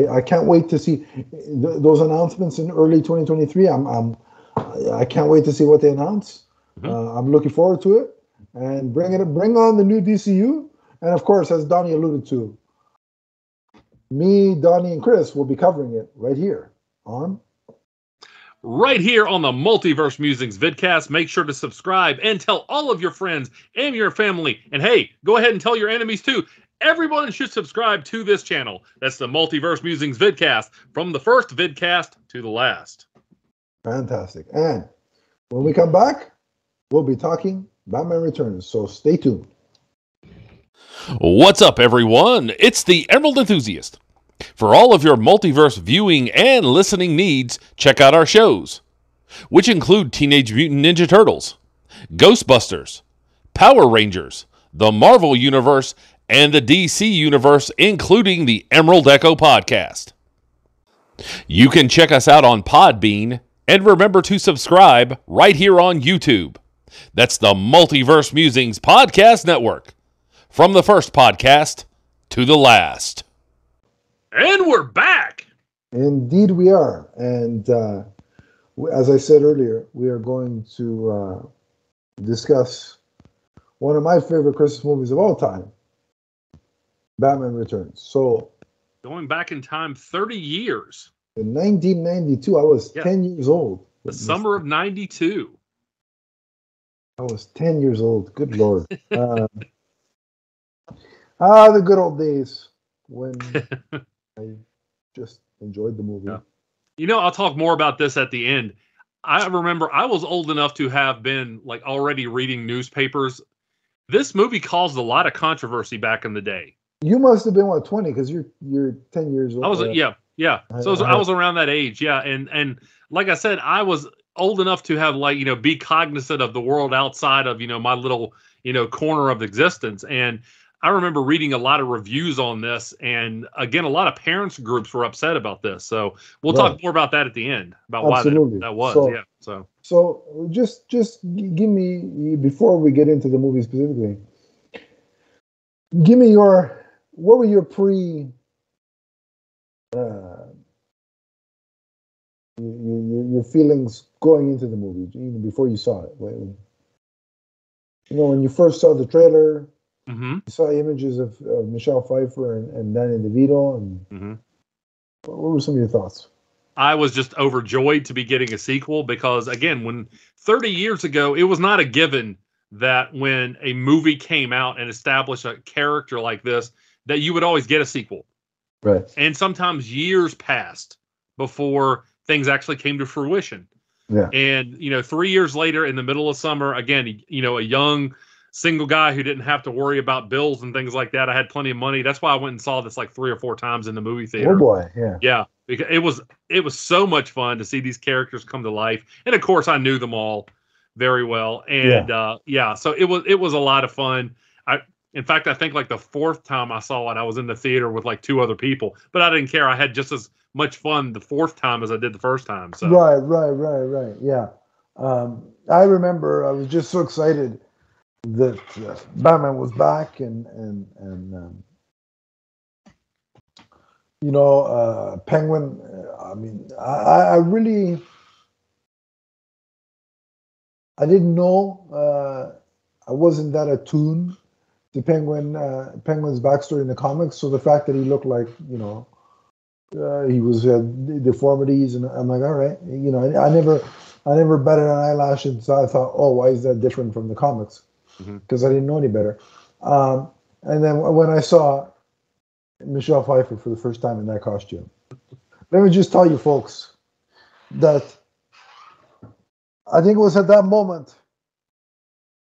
I can't wait to see those announcements in early 2023. I can't wait to see what they announce. I'm looking forward to it. And bring on the new DCU. And of course, as Donnie alluded to, me, Donnie, and Chris will be covering it right here on the Multiverse Musings vidcast. Make sure to subscribe and tell all of your friends and your family. And hey, go ahead and tell your enemies too. Everyone should subscribe to this channel. That's the Multiverse Musings vidcast, from the first vidcast to the last. Fantastic. And when we come back, we'll be talking Batman Returns. So stay tuned. What's up, everyone? It's the Emerald Enthusiast. For all of your multiverse viewing and listening needs, check out our shows, which include Teenage Mutant Ninja Turtles, Ghostbusters, Power Rangers, the Marvel Universe, and the DC Universe, including the Emerald Echo podcast. You can check us out on Podbean, and remember to subscribe right here on YouTube. That's the Multiverse Musings Podcast Network. From the first podcast to the last. And we're back. Indeed we are. And as I said earlier, we are going to discuss one of my favorite Christmas movies of all time, Batman Returns. So, going back in time 30 years. In 1992, I was 10 years old. The summer of 92. I was 10 years old. Good Lord. The good old days when I just enjoyed the movie. Yeah. You know, I'll talk more about this at the end. I remember I was old enough to have been like already reading newspapers. This movie caused a lot of controversy back in the day. You must have been 20 because you're 10 years old. I was So I was around that age, and like I said, I was old enough to have be cognizant of the world outside of my little corner of existence. And I remember reading a lot of reviews on this, and again, a lot of parents groups were upset about this. So we'll talk more about that at the end about why that was. So just give me, before we get into the movie specifically, give me what were your your feelings going into the movie, even before you saw it? When you first saw the trailer, you saw images of Michelle Pfeiffer and Danny DeVito, and what were some of your thoughts? I was just overjoyed to be getting a sequel because, again, when 30 years ago, it was not a given that when a movie came out and established a character like this, that you would always get a sequel. Right. And sometimes years passed before things actually came to fruition. Yeah. And, 3 years later in the middle of summer, again, a young single guy who didn't have to worry about bills and things like that. I had plenty of money. That's why I went and saw this like 3 or 4 times in the movie theater. Oh boy. Yeah. Yeah. Because it was so much fun to see these characters come to life. And of course I knew them all very well. And so it was a lot of fun. In fact, I think like the 4th time I saw it, I was in the theater with like 2 other people, but I didn't care. I had just as much fun the 4th time as I did the first time. So Right. Yeah. I remember I was just so excited that Batman was back, and Penguin. I mean, I really, I didn't know. I wasn't that attuned to Penguin's backstory in the comics. So the fact that he looked like, he was deformities, and I'm like, all right, I never batted an eyelash, and so I thought, oh, why is that different from the comics? Because I didn't know any better. And then when I saw Michelle Pfeiffer for the first time in that costume, let me just tell you folks that I think it was at that moment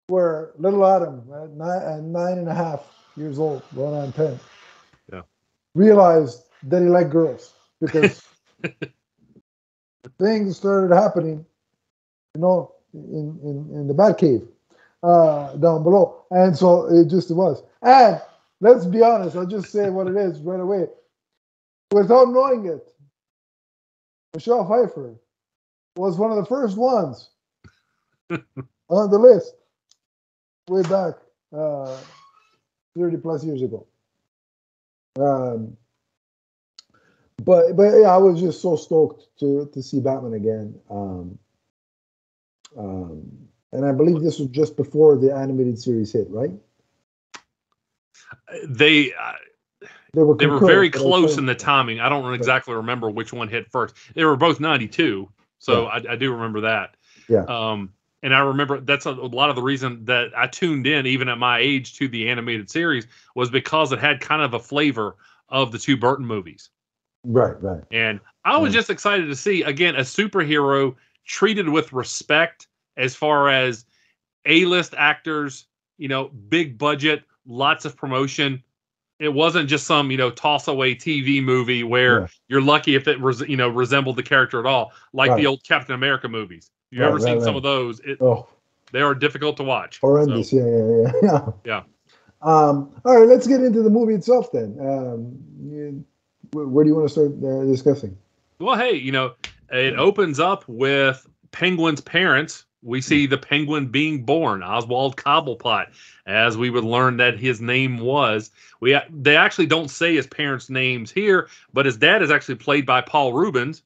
where little Adam, at 9.5 years old, going on 10, realized that he liked girls, because things started happening, in the Batcave down below, and so it was. And let's be honest, I'll just say what it is right away, without knowing it. Michelle Pfeiffer was one of the first ones on the list way back 30 plus years ago. But yeah, I was just so stoked to see Batman again. And I believe this was just before the animated series hit, right? They were very close in the timing. I don't exactly remember which one hit first. They were both 92, so I do remember that. Yeah. And I remember that's a lot of the reason that I tuned in, even at my age, to the animated series was because it had kind of a flavor of the 2 Burton movies. Right. And I was just excited to see, again, a superhero treated with respect as far as A-list actors, big budget, lots of promotion. It wasn't just some, toss away TV movie where you're lucky if it resembled the character at all, like the old Captain America movies. If you've ever seen some of those, they are difficult to watch. Horrendous. So. Yeah. All right, let's get into the movie itself then. Where do you want to start discussing? Well, hey, it opens up with Penguin's parents, We see the Penguin being born, Oswald Cobblepot, as we would learn that his name was. They actually don't say his parents' names here, but his dad is actually played by Paul Rubens.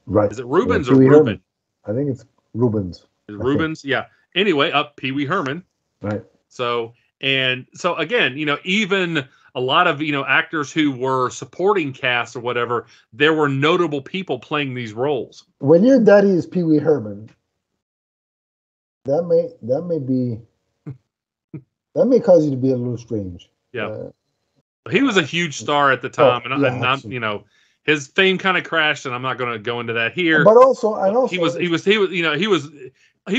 Right. Is it Rubens yeah, or Reuben? I think it's Rubens. Rubens, yeah. Anyway, Pee Wee Herman. Right. So again, even a lot of actors who were supporting casts or whatever, there were notable people playing these roles. When your daddy is Pee Wee Herman, that may cause you to be a little strange. Yeah, he was a huge star at the time, and his fame kind of crashed, and I'm not going to go into that here. But also, he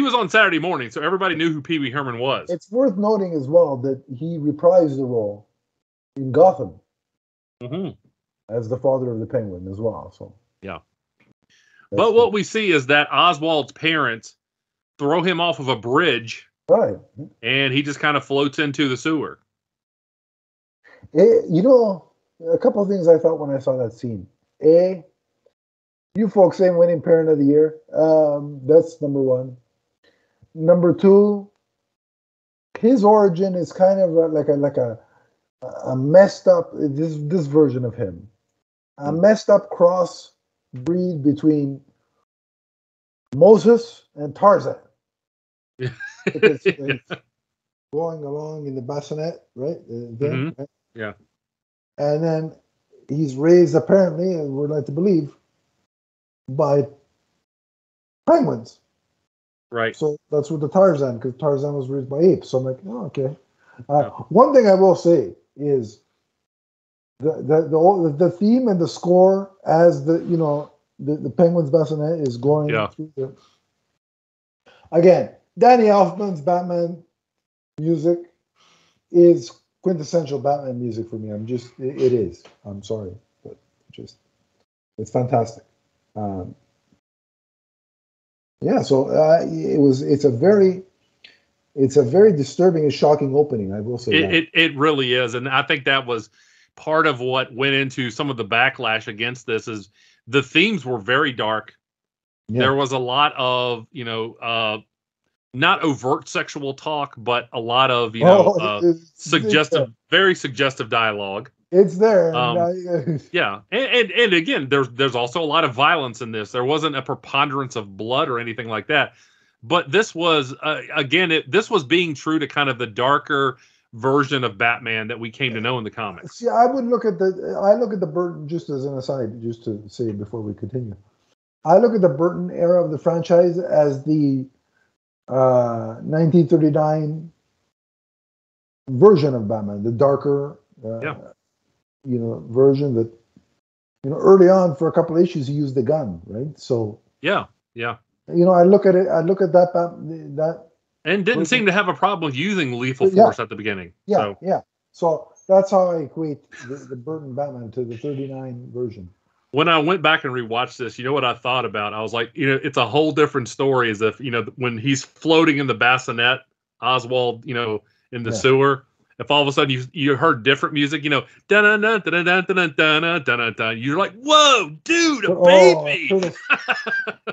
was on Saturday morning, so everybody knew who Pee Wee Herman was. It's worth noting as well that he reprised the role in Gotham as the father of the Penguin as well. So yeah, but what we see is that Oswald's parents throw him off of a bridge, right, and he just kind of floats into the sewer. A couple of things I thought when I saw that scene. You folks ain't winning Parent of the Year. That's number one. Number two, his origin is kind of like a messed up, this version of him, a messed up cross breed between Moses and Tarzan. Because going along in the bassinet, right? Right? Yeah. And then he's raised, apparently, and we're led to believe, by penguins. Right. So that's what the Tarzan, because Tarzan was raised by apes. So I'm like, oh, okay. One thing I will say is the theme and the score as the Penguins bassinet is going through again, Danny Elfman's Batman music is quintessential Batman music for me. It is. I'm sorry, but it's fantastic. So it's a very disturbing and shocking opening. I will say it really is, and I think that was part of what went into some of the backlash against this. Is the themes were very dark. Yeah. There was a lot of not overt sexual talk, but a lot of very suggestive dialogue. It's there. Yeah, and again, there's also a lot of violence in this. There wasn't a preponderance of blood or anything like that, but this was this was being true to kind of the darker version of Batman that we came to know in the comics. See, I look at the Burton, just as an aside, just to say before we continue. I look at the Burton era of the franchise as the 1939 version of Batman, the darker. Version that, early on for a couple of issues, he used the gun, right? So yeah. I look at that, and didn't seem to have a problem with using lethal force at the beginning. Yeah. So that's how I equate the Burton Batman to the 39 version. When I went back and rewatched this, you know what I thought about? I was like, it's a whole different story. As if when he's floating in the bassinet, Oswald, in the sewer. If all of a sudden you heard different music, you're like, whoa, dude, a baby.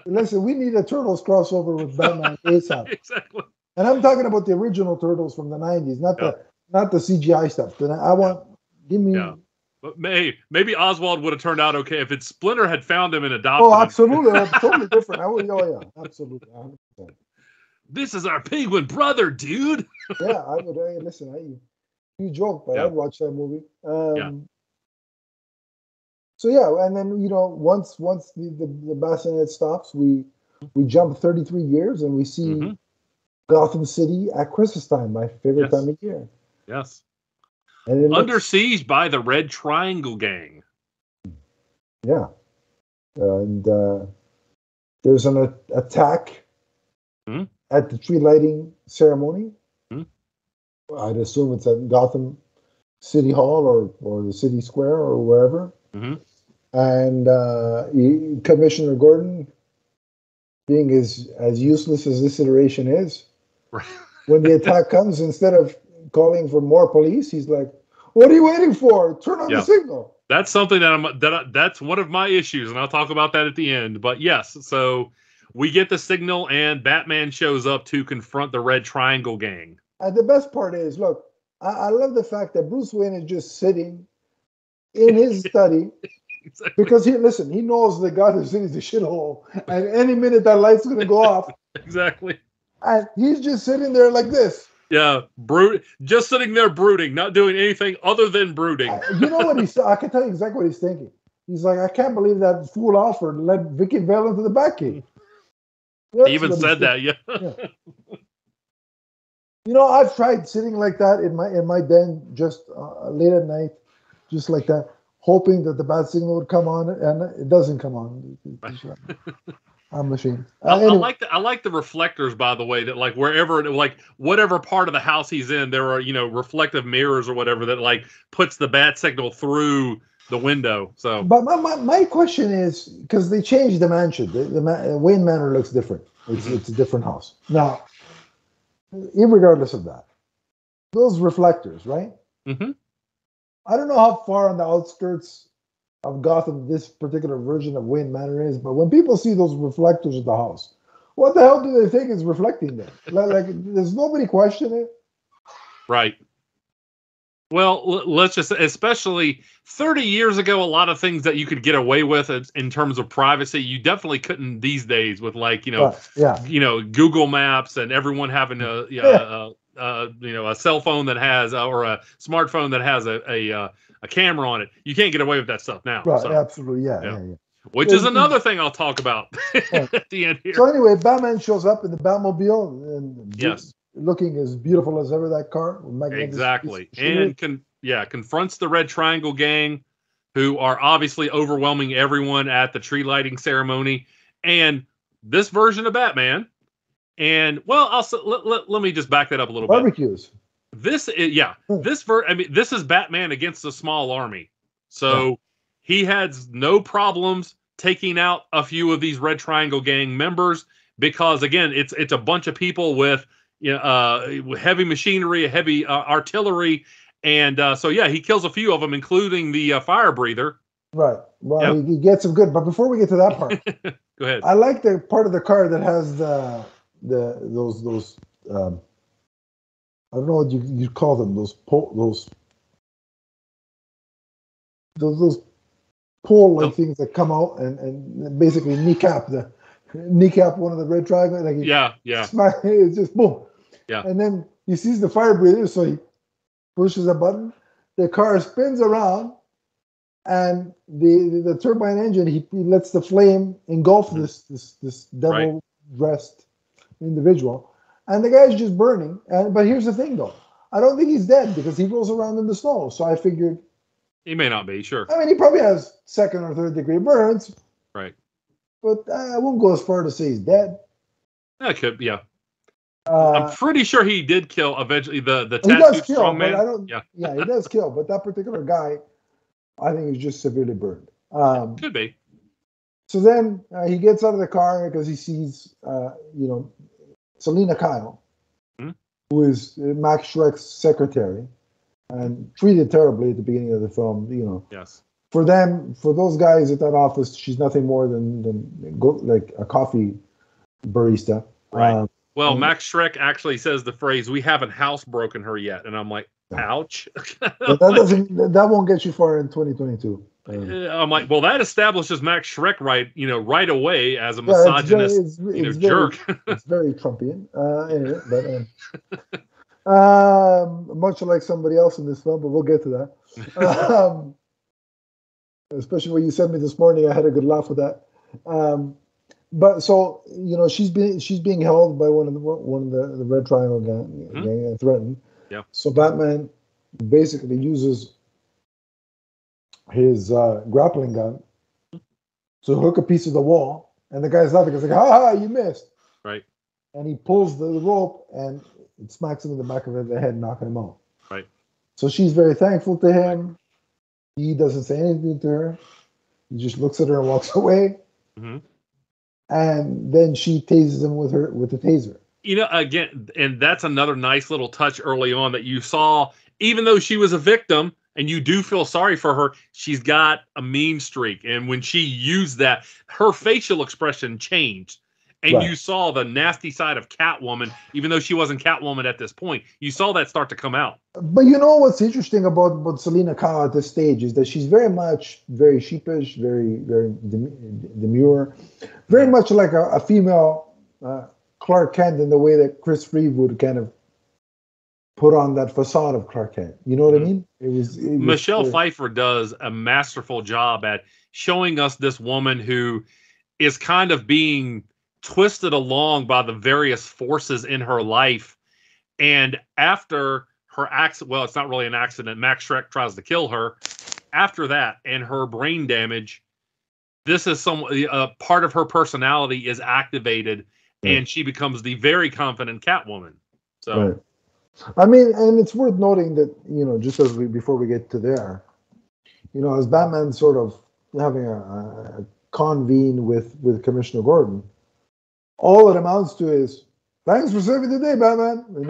Listen, we need a Turtles crossover with Batman ASAP. Exactly. And I'm talking about the original Turtles from the 90s, not the CGI stuff. Give me. Yeah. But maybe Oswald would have turned out okay if Splinter had found him and adopted him. Oh, absolutely. Totally different. Absolutely. 100%. This is our penguin brother, dude. Yeah, I would. Listen, you joke, but I'd watch that movie. So and then once the bassinet stops, we jump 33 years and we see Gotham City at Christmas time, my favorite time of year. Yes. And under siege by the Red Triangle Gang. Yeah, and there's an attack at the tree lighting ceremony. I'd assume it's at Gotham City Hall or the City Square or wherever. And Commissioner Gordon, being as useless as this iteration is, when the attack comes, instead of calling for more police, he's like, "What are you waiting for? Turn on the signal." That's something that's one of my issues, and I'll talk about that at the end. But yes, so we get the signal, and Batman shows up to confront the Red Triangle gang. And the best part is, look, I love the fact that Bruce Wayne is just sitting in his study Exactly. because he knows that Gotham City's a shithole, and any minute that light's going to go off. Exactly. And he's just sitting there like this. Yeah, just sitting there brooding, not doing anything other than brooding. You know what I can tell you exactly what he's thinking. He's like, I can't believe that fool offered to let Vicky Vale into the Batcave. He even said that, yeah. You know, I've tried sitting like that in my den just late at night, just like that, hoping that the bat signal would come on, and it doesn't come on. I'm ashamed. Anyway. I like the reflectors, by the way, that like wherever, like whatever part of the house he's in, there are, you know, reflective mirrors or whatever that like puts the bat signal through the window. So, but my question is, because they changed the mansion, the Wayne Manor looks different. It's a different house now. Irregardless of that, those reflectors, right? Mm-hmm. I don't know how far on the outskirts of Gotham this particular version of Wayne Manor is, but when people see those reflectors at the house, what the hell do they think is reflecting there? Like there's nobody questioning it? Right. Well, let's just, especially 30 years ago, a lot of things that you could get away with in terms of privacy, you definitely couldn't these days with, like, you know, Google Maps and everyone having a cell phone that has, or a smartphone that has a camera on it. You can't get away with that stuff now. Right, so. Absolutely, yeah. Which is another thing I'll talk about at the end here. So anyway, Batman shows up in the Batmobile, and yes, looking as beautiful as ever, that car. Exactly. And confronts the Red Triangle gang, who are obviously overwhelming everyone at the tree lighting ceremony. And this version of Batman, and well, also let me just back that up a little barbecues. bit. This is this is Batman against a small army. So he has no problems taking out a few of these Red Triangle gang members because, again, it's a bunch of people with heavy machinery, heavy artillery, and he kills a few of them, including the fire breather. Right. Well, he gets them good. But before we get to that part, go ahead. I like the part of the car that has those I don't know what you call them, those pole-like things that come out and basically kneecap one of the Red Triangle. Like it's just boom. Yeah. And then he sees the fire breather, so he pushes a button. The car spins around, and the turbine engine, he lets the flame engulf this devil-dressed individual. And the guy's just burning. But here's the thing, though. I don't think he's dead because he rolls around in the snow. So I figured... He may not be, sure. I mean, he probably has second or third degree burns. Right. But I won't go as far to say he's dead. That could, yeah. I'm pretty sure he did kill eventually the tattooed strong man. He does kill. But that particular guy, I think, is just severely burned. Could be. So then he gets out of the car because he sees, Selina Kyle, who is Max Schreck's secretary, and treated terribly at the beginning of the film. Yes. For those guys at that office, she's nothing more than like a coffee barista. Right. Well, Max Schreck actually says the phrase, "We haven't housebroken her yet," and I'm like, ouch. But that won't get you far in 2022. I'm like, well, that establishes Max Schreck right away as a misogynist jerk. It's very Trumpian. Anyway, but much like somebody else in this film, but we'll get to that. Especially when you sent me this morning, I had a good laugh with that. But so she's being held by one of the Red Triangle gang and threatened. Yeah. So Batman basically uses his grappling gun to hook a piece of the wall, and the guy's laughing. He's like, "Ha, you missed!" Right. And he pulls the rope, and it smacks him in the back of the head, knocking him out. Right. So she's very thankful to him. He doesn't say anything to her. He just looks at her and walks away. Mm-hmm. And then she tases him with the taser. Again, and that's another nice little touch early on that you saw. Even though she was a victim, and you do feel sorry for her, she's got a mean streak. And when she used that, her facial expression changed. And you saw the nasty side of Catwoman, even though she wasn't Catwoman at this point. You saw that start to come out. But you know what's interesting about Selina Kyle at this stage is that she's very sheepish, very demure, very much like a female Clark Kent in the way that Chris Reeve would kind of put on that facade of Clark Kent. You know what I mean? Michelle Pfeiffer does a masterful job at showing us this woman who is kind of being twisted along by the various forces in her life. And after her accident, well, it's not really an accident, Max Schreck tries to kill her. After that, and her brain damage, this is part of her personality is activated, and she becomes the very confident Catwoman. So, right. I mean, and it's worth noting that, you know, just before we get to there, you know, as Batman sort of having a convene with Commissioner Gordon, all it amounts to is, thanks for saving the day, Batman. And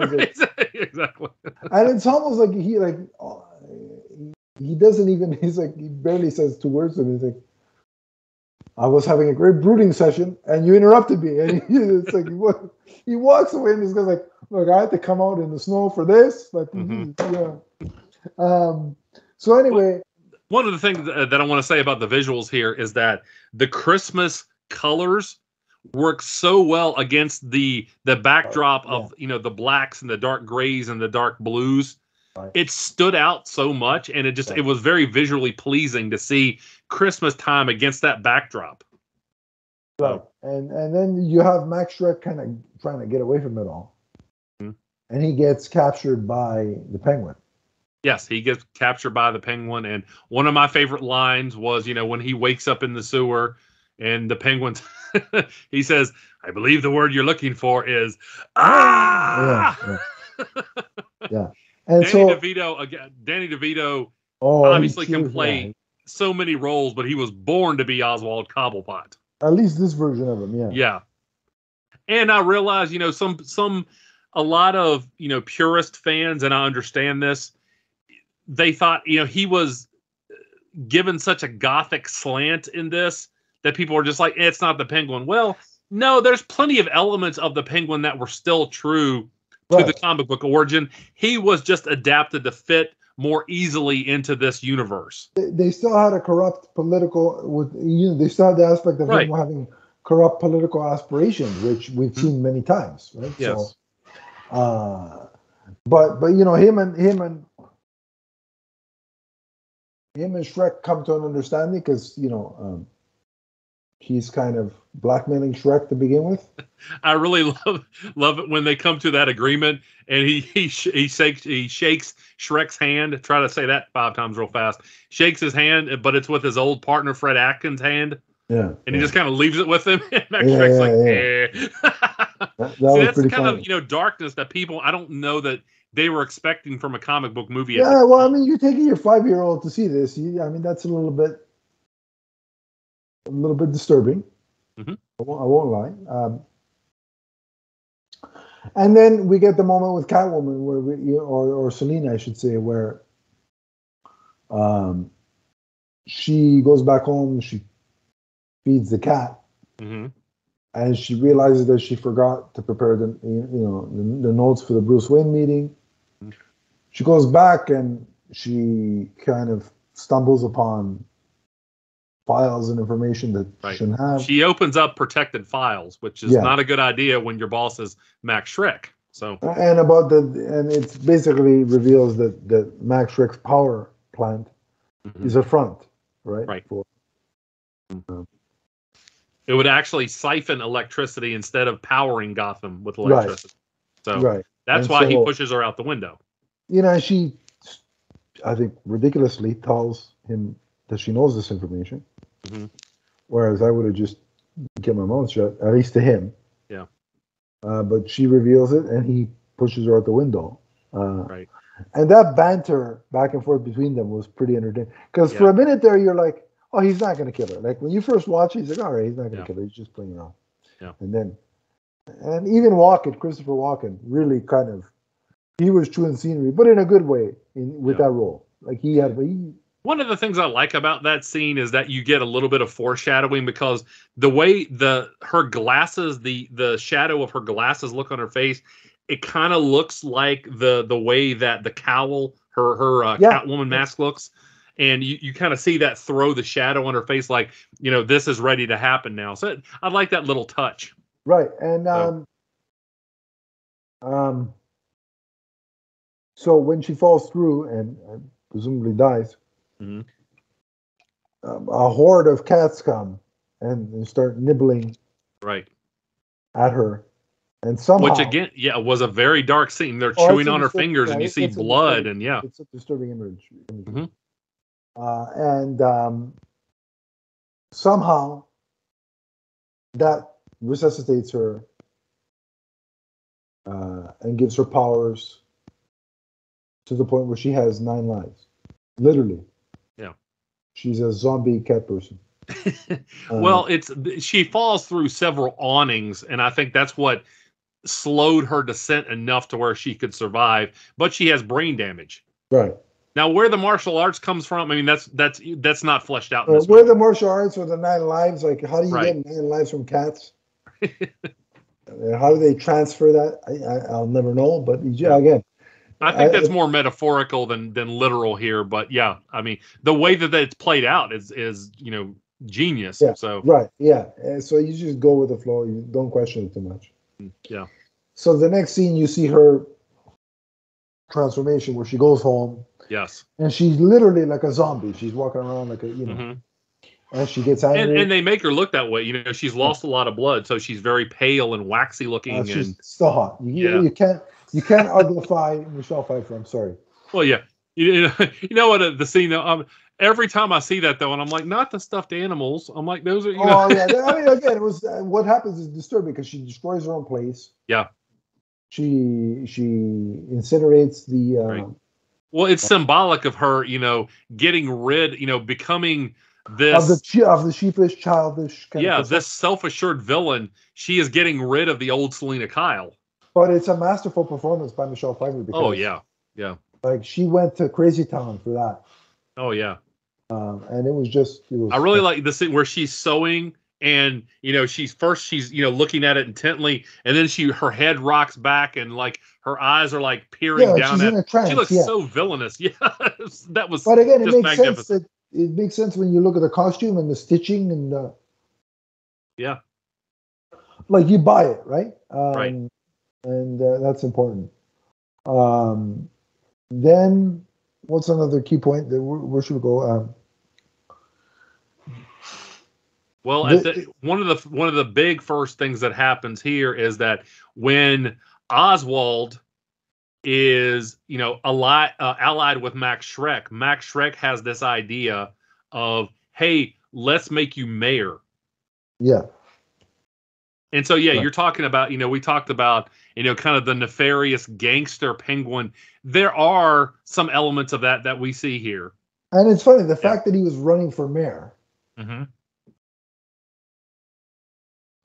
exactly. And it's almost like he doesn't even, he barely says 2 words to me. He's like, I was having a great brooding session and you interrupted me. And it's like, he walks away and this guy's like, look, I had to come out in the snow for this. But so anyway. One of the things that I want to say about the visuals here is that the Christmas colors works so well against the backdrop of, you know, the blacks and the dark grays and the dark blues. Right. It stood out so much, and it was very visually pleasing to see Christmas time against that backdrop. Right. And then you have Max Schreck kind of trying to get away from it all. Mm-hmm. And he gets captured by the Penguin. Yes, he gets captured by the Penguin, and one of my favorite lines was, you know, when he wakes up in the sewer and the Penguin he says, I believe the word you're looking for is ah. Yeah. And Danny DeVito obviously can play so many roles, but he was born to be Oswald Cobblepot. At least this version of him, Yeah. And I realize, you know, a lot of, you know, purist fans, and I understand this, they thought, you know, he was given such a gothic slant in this that people are just like, it's not the Penguin. Well, no, there's plenty of elements of the Penguin that were still true to the comic book origin. He was just adapted to fit more easily into this universe. They still had a corrupt political, they still had the aspect of him having corrupt political aspirations, which we've seen many times, right? Yes. So, but you know, him and Schreck come to an understanding because, you know, he's kind of blackmailing Schreck to begin with. I really love it when they come to that agreement, and he shakes Schreck's hand. Try to say that 5 times real fast. Shakes his hand, but it's with his old partner Fred Atkins' hand. Yeah, and he just kind of leaves it with him. And Max Schreck's like, See, that's the kind of, you know, darkness that people, I don't know that they were expecting from a comic book movie. Yeah, well, I mean, you're taking your 5-year-old to see this. I mean, that's a little bit disturbing. Mm-hmm. I won't lie. And then we get the moment with Catwoman, where or Selina, I should say, where she goes back home. She feeds the cat, and she realizes that she forgot to prepare the notes for the Bruce Wayne meeting. Mm-hmm. She goes back and she kind of stumbles upon files and information that she shouldn't have. She opens up protected files, which is not a good idea when your boss is Max Schreck. So and it basically reveals that Max Schreck's power plant is a front, right? Right. It would actually siphon electricity instead of powering Gotham with electricity. So that's why he pushes her out the window. You know, she, I think, ridiculously tells him that she knows this information. Mm-hmm. Whereas I would have just kept my mouth shut, at least to him. Yeah. But she reveals it, and he pushes her out the window. And that banter back and forth between them was pretty entertaining. Because for a minute there, you're like, oh, he's not going to kill her. Like, when you first watch it, he's like, all right, he's not going to kill her. He's just playing around. Yeah. And even Christopher Walken, really he was chewing scenery, but in a good way with that role. Like, he One of the things I like about that scene is that you get a little bit of foreshadowing, because the way her glasses, the shadow of her glasses look on her face, it kind of looks like the way that the cowl, her Catwoman mask looks. And you kind of see that throw the shadow on her face, like, this is ready to happen now. So I like that little touch. Right. And so when she falls through and presumably dies, a horde of cats come and start nibbling at her. And somehow, which again, was a very dark scene. They're chewing on her fingers, and you see blood, and it's a disturbing image. Mm-hmm. And somehow that resuscitates her and gives her powers to the point where she has 9 lives, literally. Yeah, she's a zombie cat person. Well, she falls through several awnings, and I think that's what slowed her descent enough to where she could survive. But she has brain damage. Right. Now, where the martial arts comes from, I mean, that's not fleshed out. In this where movie. the martial arts or the 9 lives, like how do you get 9 lives from cats? How do they transfer that? I'll never know. But again, I think that's more metaphorical than literal here. But yeah, I mean, the way that it's played out is genius. Yeah. So right. Yeah. So you just go with the flow. You don't question it too much. Yeah. So the next scene, you see her transformation where she goes home. Yes. And she's literally like a zombie. She's walking around like a, and she gets angry. And they make her look that way. She's lost a lot of blood, so she's very pale and waxy looking. She's still hot. You can't uglify Michelle Pfeiffer. I'm sorry. Well, yeah. You know what the scene. Every time I see that though, and I'm like, not the stuffed animals. I'm like, those are. Oh yeah. I mean, again, it was what happens is disturbing because she destroys her own place. Yeah. She incinerates the. Right. Well, it's symbolic of her, getting rid, becoming this of the sheepish, childish. This self-assured villain. She is getting rid of the old Selena Kyle. But it's a masterful performance by Michelle Pfeiffer. Because, yeah. Like she went to crazy town for that. Oh yeah. And it was. I really like the scene where she's sewing, and she's looking at it intently, and then her head rocks back, and like her eyes are like peering down she's in a trance. She looks so villainous. Yeah, that was. But again, it makes sense. It makes sense when you look at the costume and the stitching and. Yeah. Like you buy it, right? Right. And that's important. Then, what's another key point? Where should we go? Well, one of the big first things that happens here is that when Oswald is allied with Max Schreck has this idea of, hey, let's make you mayor. Yeah. And so you're talking about we talked about kind of the nefarious gangster Penguin. There are some elements of that we see here. And it's funny the fact that he was running for mayor. Mm-hmm.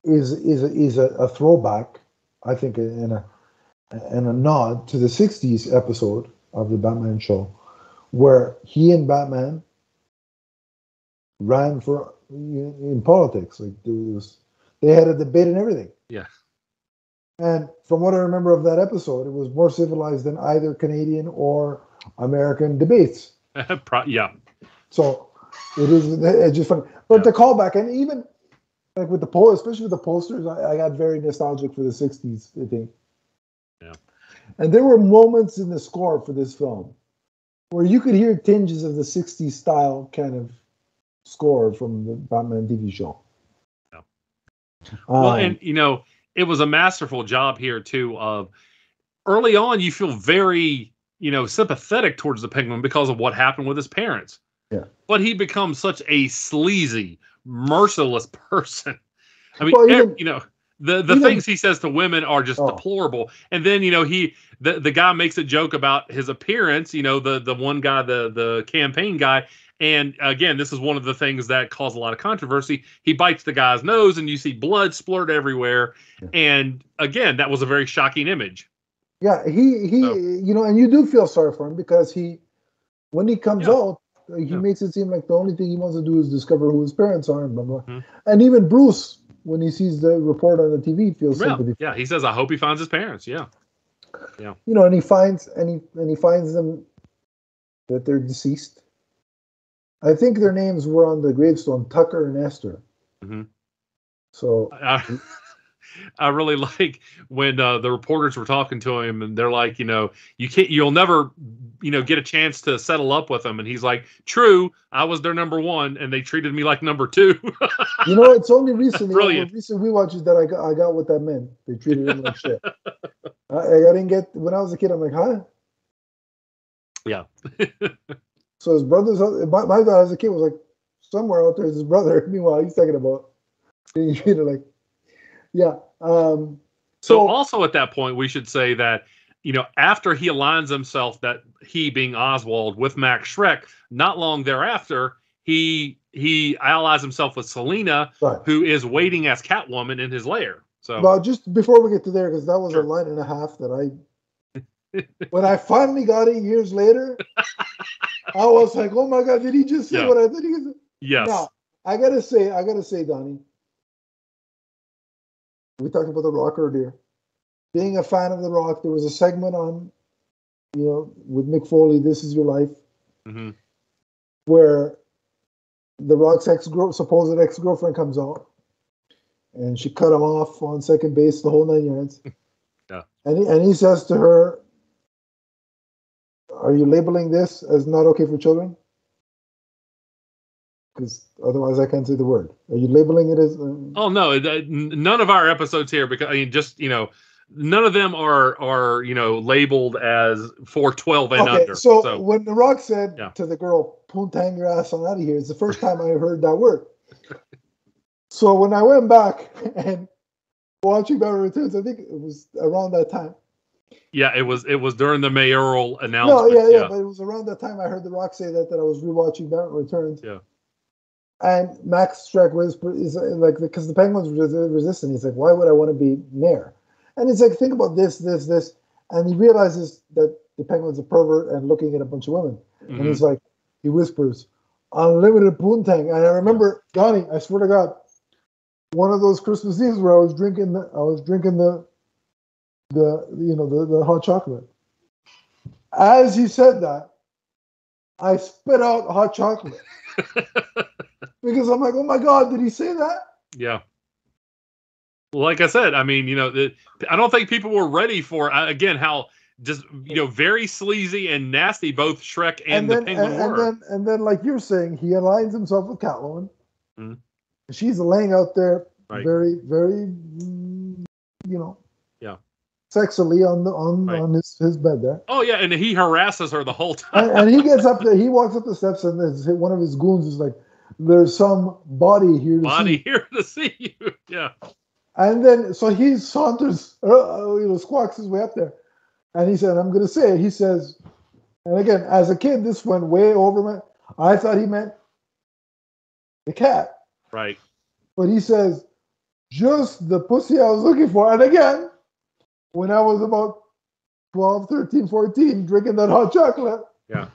Is a throwback, I think, and a nod to the 60s episode of the Batman show, where he and Batman ran for in politics. Like they had a debate and everything. Yeah. And from what I remember of that episode, it was more civilized than either Canadian or American debates. Yeah. So it's just funny, but the callback, and even. Like with especially with the posters, I got very nostalgic for the 60s, I think. Yeah. And there were moments in the score for this film where you could hear tinges of the 60s style kind of score from the Batman TV show. Yeah. Well, and, it was a masterful job here, too, of early on, you feel very, sympathetic towards the Penguin because of what happened with his parents. Yeah. But he becomes such a sleazy, merciless person. I mean, the things he says to women are just deplorable. And then the guy makes a joke about his appearance. The one guy, the campaign guy. And again, this is one of the things that caused a lot of controversy. He bites the guy's nose, and you see blood splurt everywhere. Yeah. And again, that was a very shocking image. Yeah, and you do feel sorry for him because when he comes out, Like, he makes it seem like the only thing he wants to do is discover who his parents are and blah blah. Mm-hmm. And even Bruce, when he sees the report on the TV, feels sympathy. Yeah, he says, "I hope he finds his parents." Yeah. You know, and he finds them that they're deceased. I think their names were on the gravestone, Tucker and Esther. Mm-hmm. So I really like when the reporters were talking to him, and they're like, you'll never, get a chance to settle up with them. And he's like, true, I was their number one, and they treated me like number two. It's only recently, Brilliant. we watched that I got what that meant. They treated him like shit. I didn't get, when I was a kid, I'm like, huh? Yeah. So his brother's, my dad as a kid was like, somewhere out there's his brother. Meanwhile, he's talking about being treated like, yeah. So also at that point, we should say that, after he aligns himself, that he being Oswald, with Max Schreck, not long thereafter, he allies himself with Selena, right, who is waiting as Catwoman in his lair. So, well, just before we get to there, because that was a line and a half that when I finally got it years later, I was like, oh my God, did he just say what I thought he was? Yes. Now, I gotta say, Donnie, we talked about The Rock earlier. Being a fan of The Rock, there was a segment on, with Mick Foley, This Is Your Life, mm-hmm, where The Rock's supposed ex-girlfriend comes out, and she cut him off on second base, the whole 9 yards. Yeah. And he says to her, are you labeling this as not okay for children? Because otherwise I can't say the word. Are you labeling it as... Oh, no. None of our episodes here, because, none of them are labeled as 412 and under. So when The Rock said to the girl, "Poontang your ass on out of here," it's the first time I heard that word. So when I went back and watching Batman Returns, I think it was around that time. Yeah, it was during the mayoral announcement. No, yeah, but it was around that time I heard The Rock say that I was rewatching Batman Returns. Yeah. And Max Schreck is like, because the Penguins were resistant. He's like, why would I want to be mayor? And it's like, think about this. And he realizes that the Penguin's a pervert and looking at a bunch of women. Mm-hmm. And he's like, he whispers, unlimited poontang. And I remember, Donnie, I swear to God, one of those Christmas Eves where I was drinking the hot chocolate. As he said that, I spit out hot chocolate. Because I'm like, oh my God, did he say that? Yeah. Well, like I said, I don't think people were ready for, again, how just, very sleazy and nasty both Schreck and the Penguin were. And then, like you're saying, he aligns himself with Catwoman. Mm-hmm. She's laying out there very, very, sexily on his bed there. Oh yeah, and he harasses her the whole time. And he gets up there, he walks up the steps, and one of his goons is like, "There's some body here to see you." Yeah. And then so he saunters, squawks his way up there, and he said, "I'm going to say it." He says, and again, as a kid, this went way over my. I thought he meant the cat. Right. But he says, "Just the pussy I was looking for." And again, when I was about 12, 13, 14, drinking that hot chocolate. Yeah.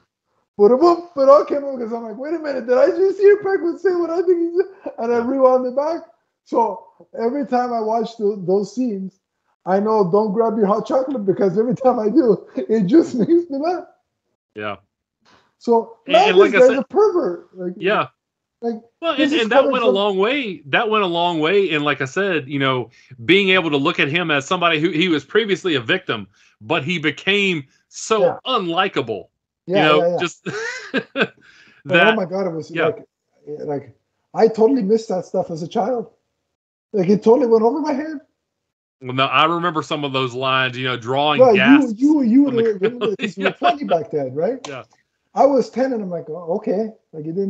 But it all came up because I'm like, wait a minute, did I just hear Penguin say what I think he said? And I rewound it back. So every time I watch those scenes, I know don't grab your hot chocolate, because every time I do, it just makes me laugh. Yeah. So and like I said, a pervert. Yeah. And that went a long way. That went a long way. And like I said, being able to look at him as somebody who he was previously a victim, but he became so unlikable. Just that. Oh my God, it was like I totally missed that stuff as a child. Like it totally went over my head. Well, no, I remember some of those lines. Drawing gas. You were 20 back then, right? Yeah. I was 10, and I'm like, oh, okay, like it did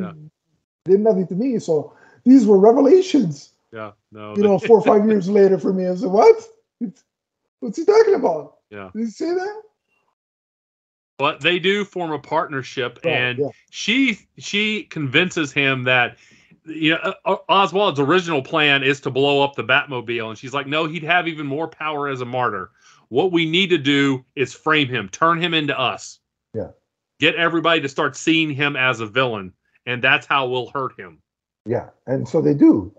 nothing to me. So these were revelations. Yeah. No. 4 or 5 years later for me, I was like, what? What's he talking about? Yeah. Did he say that? But they do form a partnership, and she convinces him that Oswald's original plan is to blow up the Batmobile, and she's like, no, he'd have even more power as a martyr. What we need to do is frame him, turn him into us. Yeah. get everybody to start seeing him as a villain, and that's how we'll hurt him. Yeah, and so they do.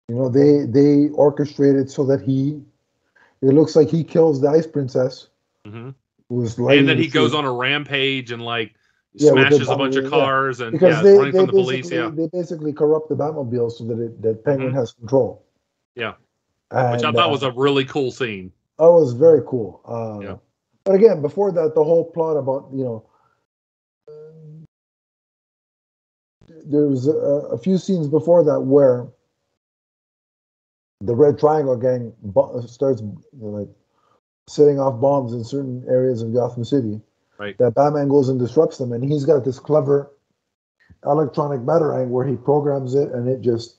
They orchestrate it so that it looks like he kills the Ice Princess, who's and then he goes on a rampage and smashes a bunch of cars and running from the police. Yeah, they basically corrupt the Batmobile so that Penguin has control. Yeah, and, which I thought was a really cool scene. That was very cool. But again, before that, the whole plot about there was a few scenes before that where the Red Triangle gang starts setting off bombs in certain areas of Gotham City. Right. That Batman goes and disrupts them, and he's got this clever electronic batarang where he programs it, and it just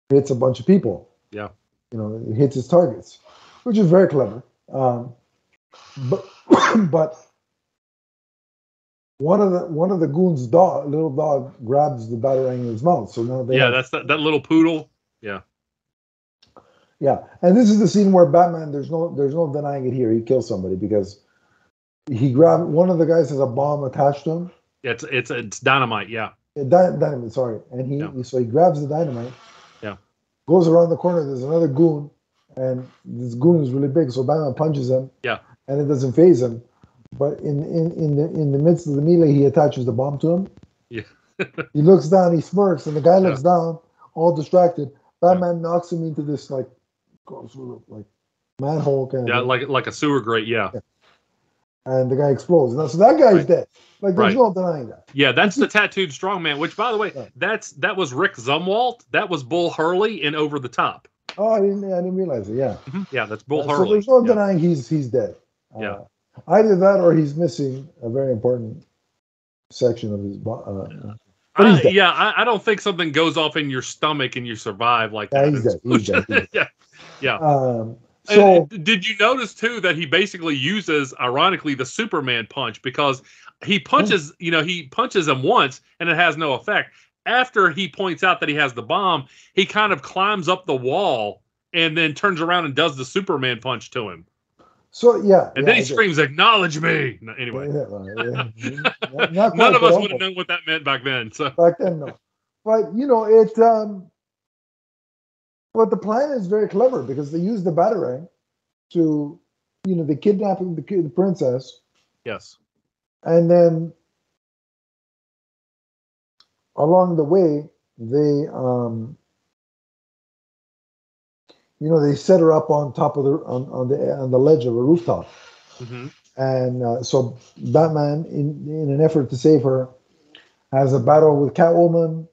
hits a bunch of people. Yeah. It hits its targets, which is very clever. But one of the goons' little dog grabs the batarang in his mouth. So now that's that little poodle. Yeah. Yeah, and this is the scene where Batman. There's no denying it here. He kills somebody because he grabbed one of the guys has a bomb attached to him. Yeah, it's dynamite. Yeah. Dynamite. Sorry, and he grabs the dynamite. Yeah. Goes around the corner. There's another goon, and this goon is really big. So Batman punches him. Yeah. And it doesn't faze him. But in the midst of the melee, he attaches the bomb to him. Yeah. He looks down. He smirks, and the guy looks down, all distracted. Batman knocks him into this manhole kind of thing. like a sewer grate. Yeah. And the guy explodes. Now, so that guy's dead. There's no denying that. Yeah, that's the tattooed strongman. Which, by the way, that was Rick Zumwalt. That was Bull Hurley in Over the Top. Oh, I didn't realize it. Yeah. Yeah, that's Bull Hurley. So there's no denying he's dead. Either that or he's missing a very important section of his body. I don't think something goes off in your stomach and you survive like that. He's dead. Yeah. So did you notice too that he basically uses, ironically, the Superman punch because he punches, he punches him once and it has no effect. After he points out that he has the bomb, he kind of climbs up the wall and then turns around and does the Superman punch to him. So and then he screams, "Acknowledge me!" Anyway, none of us would have known what that meant back then. So back then, no. But but the plan is very clever because they use the batarang to, they kidnap the princess. Yes. And then along the way, they they set her up on top of on the ledge of a rooftop, and so Batman, in an effort to save her, has a battle with Catwoman,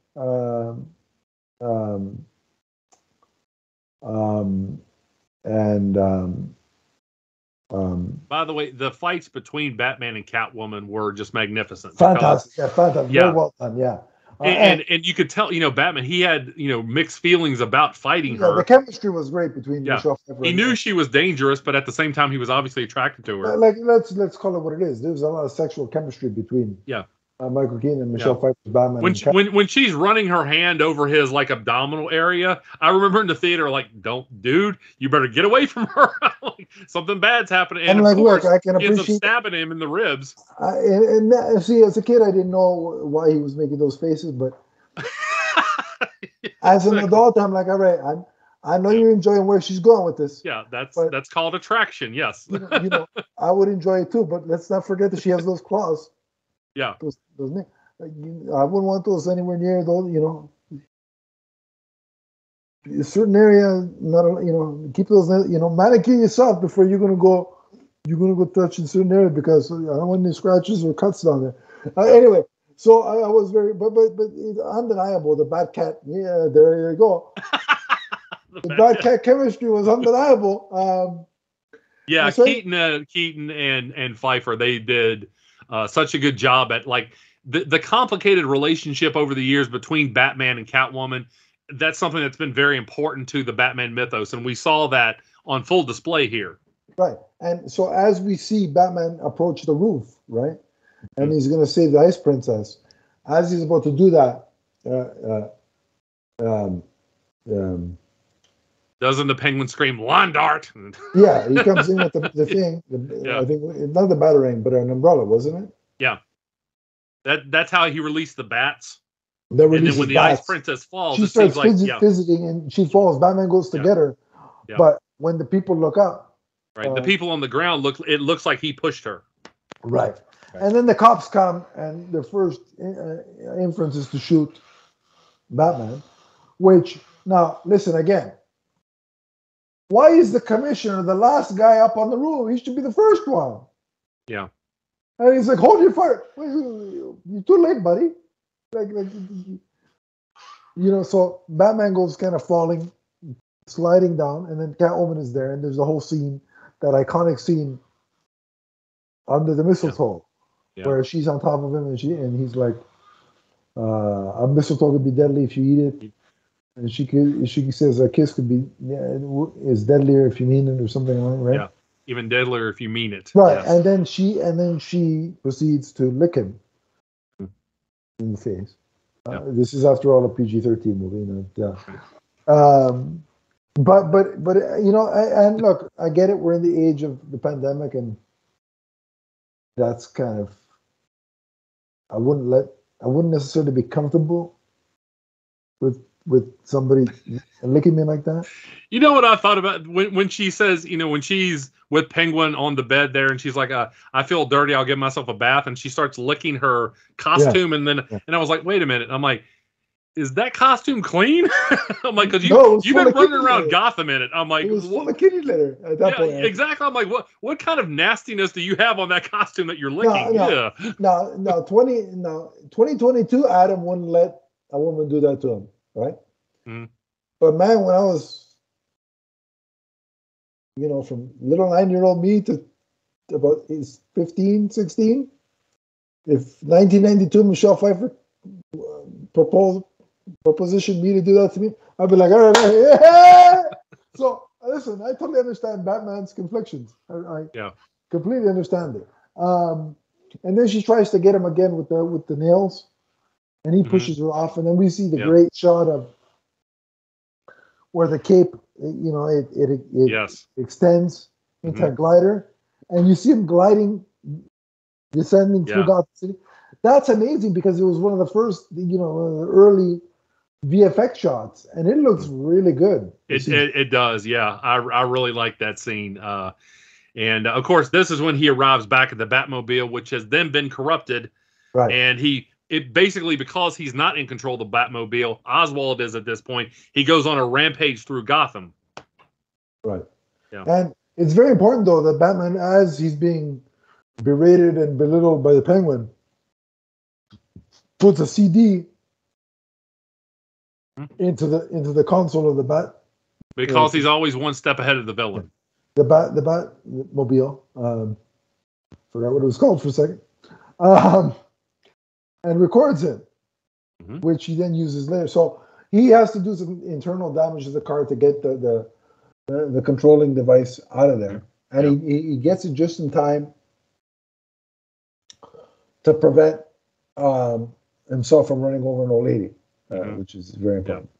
by the way, the fights between Batman and Catwoman were just magnificent. Fantastic, fantastic, very well done, yeah. And you could tell, Batman, he had, mixed feelings about fighting her. The chemistry was great between Michelle Pfeiffer. He knew she was dangerous, but at the same time, he was obviously attracted to her. Let's call it what it is. There was a lot of sexual chemistry between Michael Keaton and Michelle Pfeiffer's Batman. When she's running her hand over his abdominal area, I remember in the theater dude, you better get away from her. Something bad's happening. And of course, I can appreciate ends up stabbing him in the ribs. And see, as a kid, I didn't know why he was making those faces, but as an adult, I'm like, all right, I know you're enjoying where she's going with this. Yeah, that's called attraction. Yes. I would enjoy it too, but let's not forget that she has those claws. Yeah. Those I wouldn't want those anywhere near those, a certain area, keep those, manicure yourself before you're going to go touch in certain area because I don't want any scratches or cuts down there. Anyway, so I was very, but it's undeniable. The Batcat, there you go. the Batcat chemistry was undeniable. Keaton and Pfeiffer, they did such a good job at the complicated relationship over the years between Batman and Catwoman. That's something that's been very important to the Batman mythos, and we saw that on full display here. Right, and so as we see Batman approach the roof, right, and he's going to save the Ice Princess, as he's about to do that, doesn't the Penguin scream, "Lawn dart"? Yeah, he comes in with the thing. I think not the batarang, but an umbrella, wasn't it? Yeah. That's how he released the bats. That And then releases when the bats. Ice Princess falls, She it seems starts like visiting and she falls. Batman goes to get her. Yeah. But when the people look up, right, the people on the ground it looks like he pushed her. Right. And then the cops come, and their first inference is to shoot Batman. Which, now listen again. Why is the commissioner the last guy up on the roof? He should be the first one. Yeah. And he's like, hold your fire. You're too late, buddy. So Batman goes kind of falling, sliding down, and then Catwoman is there, and there's the whole scene, that iconic scene under the mistletoe, where she's on top of him, and he's like, a mistletoe could be deadly if you eat it. And she says a kiss could be is deadlier if you mean it, or something like that, right? Yeah. Even deadlier if you mean it. Right. Yes. And then she proceeds to lick him in the face. This is, after all, a PG-13 movie. But and look, I get it. We're in the age of the pandemic, and that's kind of, I wouldn't necessarily be comfortable with somebody licking me like that. You know what I thought about when she says, when she's with Penguin on the bed there, and she's like, I feel dirty, I'll give myself a bath, and she starts licking her costume, and I was like, wait a minute, I'm like, is that costume clean? I'm like, because you've been running around Gotham in it. I'm like, it was full of kitty litter at that point. Exactly. I'm like, what kind of nastiness do you have on that costume that you're licking? No, 2022, Adam wouldn't let a woman do that to him, right? Mm. But man, when I was, from little 9-year-old me to about 15, 16, if 1992 Michelle Pfeiffer propositioned me to do that to me, I'd be like, all right, yeah. So listen, I totally understand Batman's conflictions. I completely understand it. And then she tries to get him again with the nails, and he pushes her off, and then we see the great shot of where the cape, it extends into a glider, and you see him gliding, descending through Gotham City. That's amazing, because it was one of the first, early VFX shots, and it looks really good. It does, yeah. I really like that scene. And of course, this is when he arrives back at the Batmobile, which has then been corrupted. Right. And basically, because he's not in control of the Batmobile, Oswald is at this point, he goes on a rampage through Gotham. Right. Yeah. And it's very important, though, that Batman, as he's being berated and belittled by the Penguin, puts a CD into the console of the Bat. Because he's always one step ahead of the villain. The Batmobile. Forgot what it was called for a second. And records it, which he then uses later. So he has to do some internal damage to the car to get the controlling device out of there, and he gets it just in time to prevent himself from running over an old lady, which is very important.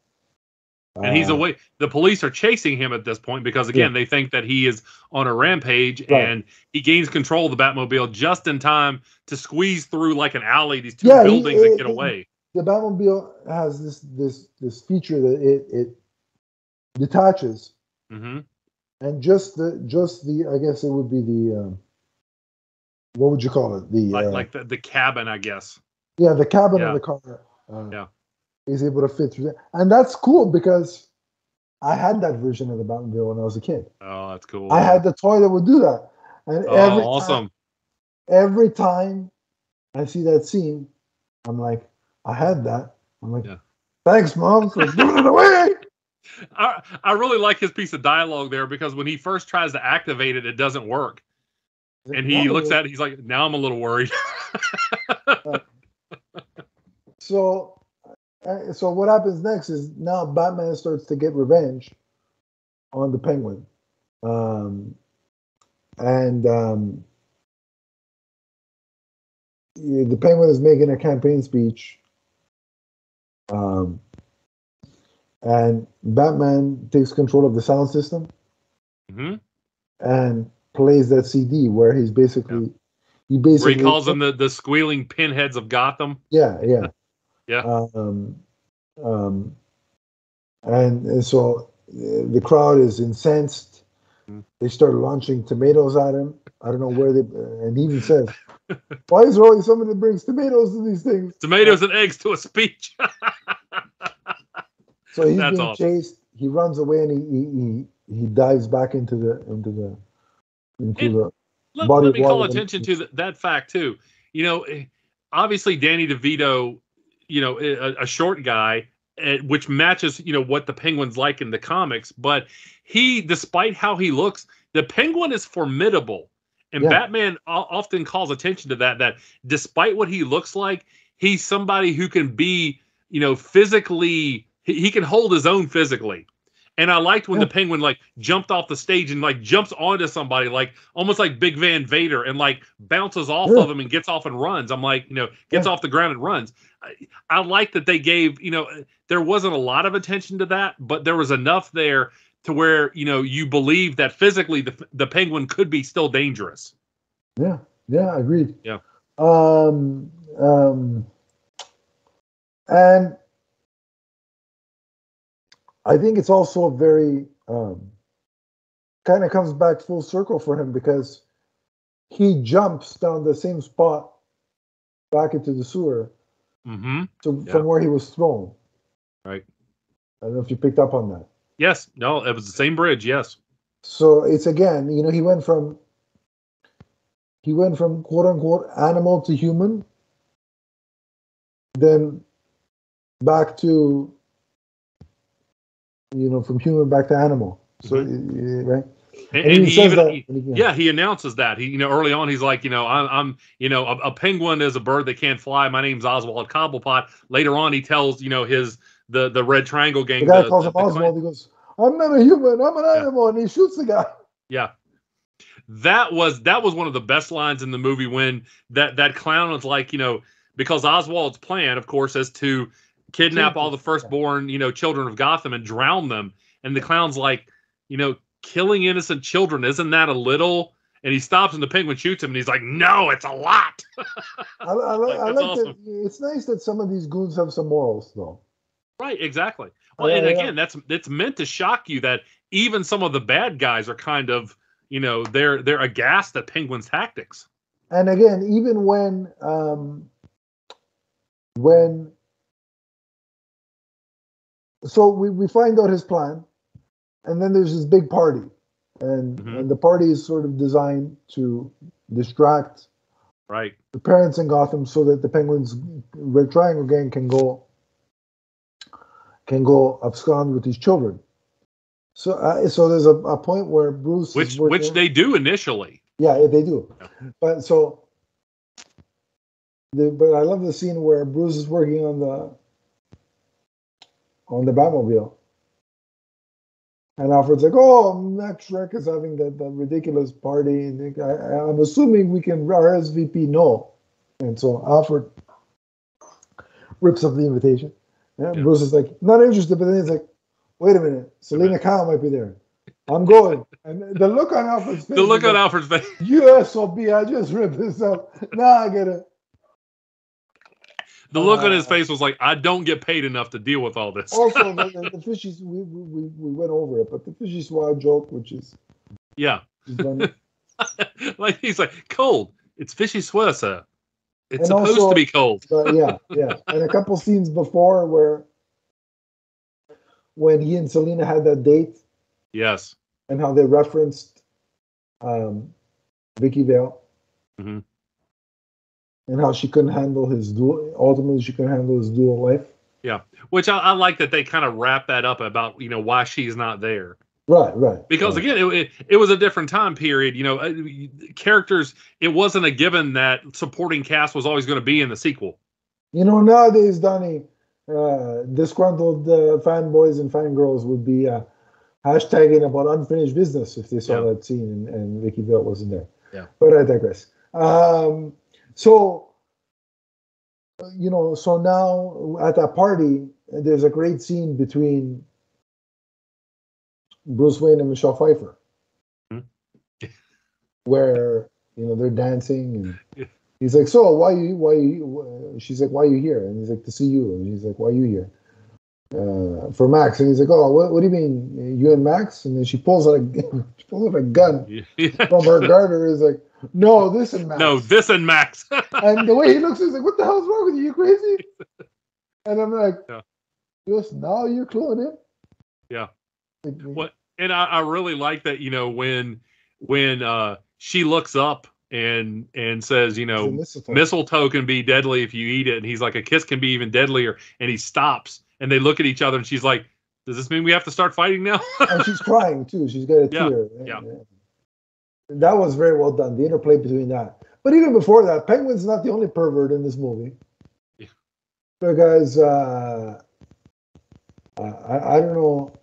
And he's away. The police are chasing him at this point because, again, they think that he is on a rampage, and he gains control of the Batmobile just in time to squeeze through like an alley, these two buildings, and get away. The Batmobile has this feature that it detaches, and just the I guess it would be the what would you call it? The cabin, I guess. Yeah, the cabin of the car. Is able to fit through that, and that's cool because I had that version of the Batmobile when I was a kid. Oh, that's cool. I had the toy that would do that, and every time I see that scene, I'm like, I had that. I'm like, thanks, Mom, for giving it away. I really like his piece of dialogue there, because when he first tries to activate it, it doesn't work, and he looks at it. He's like, now I'm a little worried. So what happens next is now Batman starts to get revenge on the Penguin. The Penguin is making a campaign speech. And Batman takes control of the sound system and plays that CD where he's basically, he basically where he calls them the squealing pinheads of Gotham. Yeah. Yeah. And so the crowd is incensed. They start launching tomatoes at him. I don't know where they, and he even says, "Why is there always someone that brings tomatoes to these things?" Tomatoes and eggs to a speech. So he's That's being awesome. chased. He runs away and he dives back into the Let me call water. attention to that fact too. You know, obviously Danny DeVito, you know, a short guy, which matches, you know, what the Penguin's like in the comics. But he, despite how he looks, the Penguin is formidable, and Batman often calls attention to that. That despite what he looks like, he's somebody who can be, you know, physically. He can hold his own physically. And I liked when the Penguin like jumped off the stage and like jumps onto somebody, like almost like Big Van Vader, and like bounces off of him and gets off and runs. I'm like, you know, gets off the ground and runs. I like that they gave, you know, there wasn't a lot of attention to that, but there was enough there to where, you know, you believe that physically the Penguin could be still dangerous. Yeah, agreed. Yeah. And I think it's also very kind of comes back full circle for him, because he jumps down the same spot back into the sewer from where he was thrown. Right. I don't know if you picked up on that. Yes. No, it was the same bridge. Yes. So it's, again, you know, he went from quote unquote animal to human, then back to, you know, from human back to animal. So right. And he says even, he announces that he, you know, early on, he's like, you know, I'm you know, a penguin is a bird that can't fly. My name's Oswald Cobblepot. Later on, he tells, you know, the Red Triangle gang. The guy calls him Oswald. He goes, "I'm not a human. I'm an animal," and he shoots the guy. Yeah, that was one of the best lines in the movie, when that clown was like, you know, because Oswald's plan, of course, is to kidnap all the firstborn, you know, children of Gotham and drown them, and the clown's like, you know, killing innocent children, isn't that a little? And he stops and the Penguin shoots him, and he's like, "No, it's a lot." I like awesome. It's nice that some of these goons have some morals, though. Right, exactly. Well, and again, that's meant to shock you that even some of the bad guys are kind of, you know, they're aghast at Penguin's tactics. And again, even when so we find out his plan, and then there's this big party, and the party is sort of designed to distract the parents in Gotham, so that the Penguin's Red Triangle gang can go abscond with these children. So so there's a point where Bruce which they do initially. Yeah, they do. Yeah. But I love the scene where Bruce is working on the Batmobile, and Alfred's like, "Oh, Max Schreck is having that ridiculous party. I'm assuming we can RSVP." No, and so Alfred rips up the invitation. Yeah. Bruce is like, "Not interested," but then he's like, "Wait a minute, Selena Kyle might be there. I'm going." And the look on Alfred's face. The look on Alfred's face. USOB, I just ripped this up. Now I get it. The look on his face was like, "I don't get paid enough to deal with all this." Also, the fishy, we went over it, but the fishy swag joke, which is like he's like, "Cold. It's fishy swear, sir. It's supposed to be cold." Yeah. And a couple scenes before when he and Selena had that date. Yes. And how they referenced Vicky Vale. Mm-hmm. And how she couldn't handle his dual life. Yeah. Which I like that they kind of wrap that up about, you know, why she's not there. Right. Because again, it was a different time period. You know, characters, it wasn't a given that supporting cast was always going to be in the sequel. You know, nowadays, Donnie, disgruntled fanboys and fangirls would be hashtagging about unfinished business if they saw that scene and Vicky Vale wasn't there. Yeah. But I digress. So, you know, so now at that party, there's a great scene between Bruce Wayne and Michelle Pfeiffer, where they're dancing, and he's like, so she's like, why are you here? And he's like, to see you. And he's like, why are you here? For Max. And he's like, oh, what do you mean, you and Max? And then she pulls out a gun from her garter. Is like, no, this and Max. No, this and Max. And the way he looks, he's like, what the hell's wrong with you? You crazy? And I'm like, just now you're cluing in? Yeah. What? And I really like that, when she looks up and says, mistletoe can be deadly if you eat it. And he's like, a kiss can be even deadlier. And he stops and they look at each other and she's like, does this mean we have to start fighting now? And she's crying too. She's got a tear. Yeah. That was very well done. The interplay between that. But even before that, Penguin's not the only pervert in this movie. Yeah. Because I don't know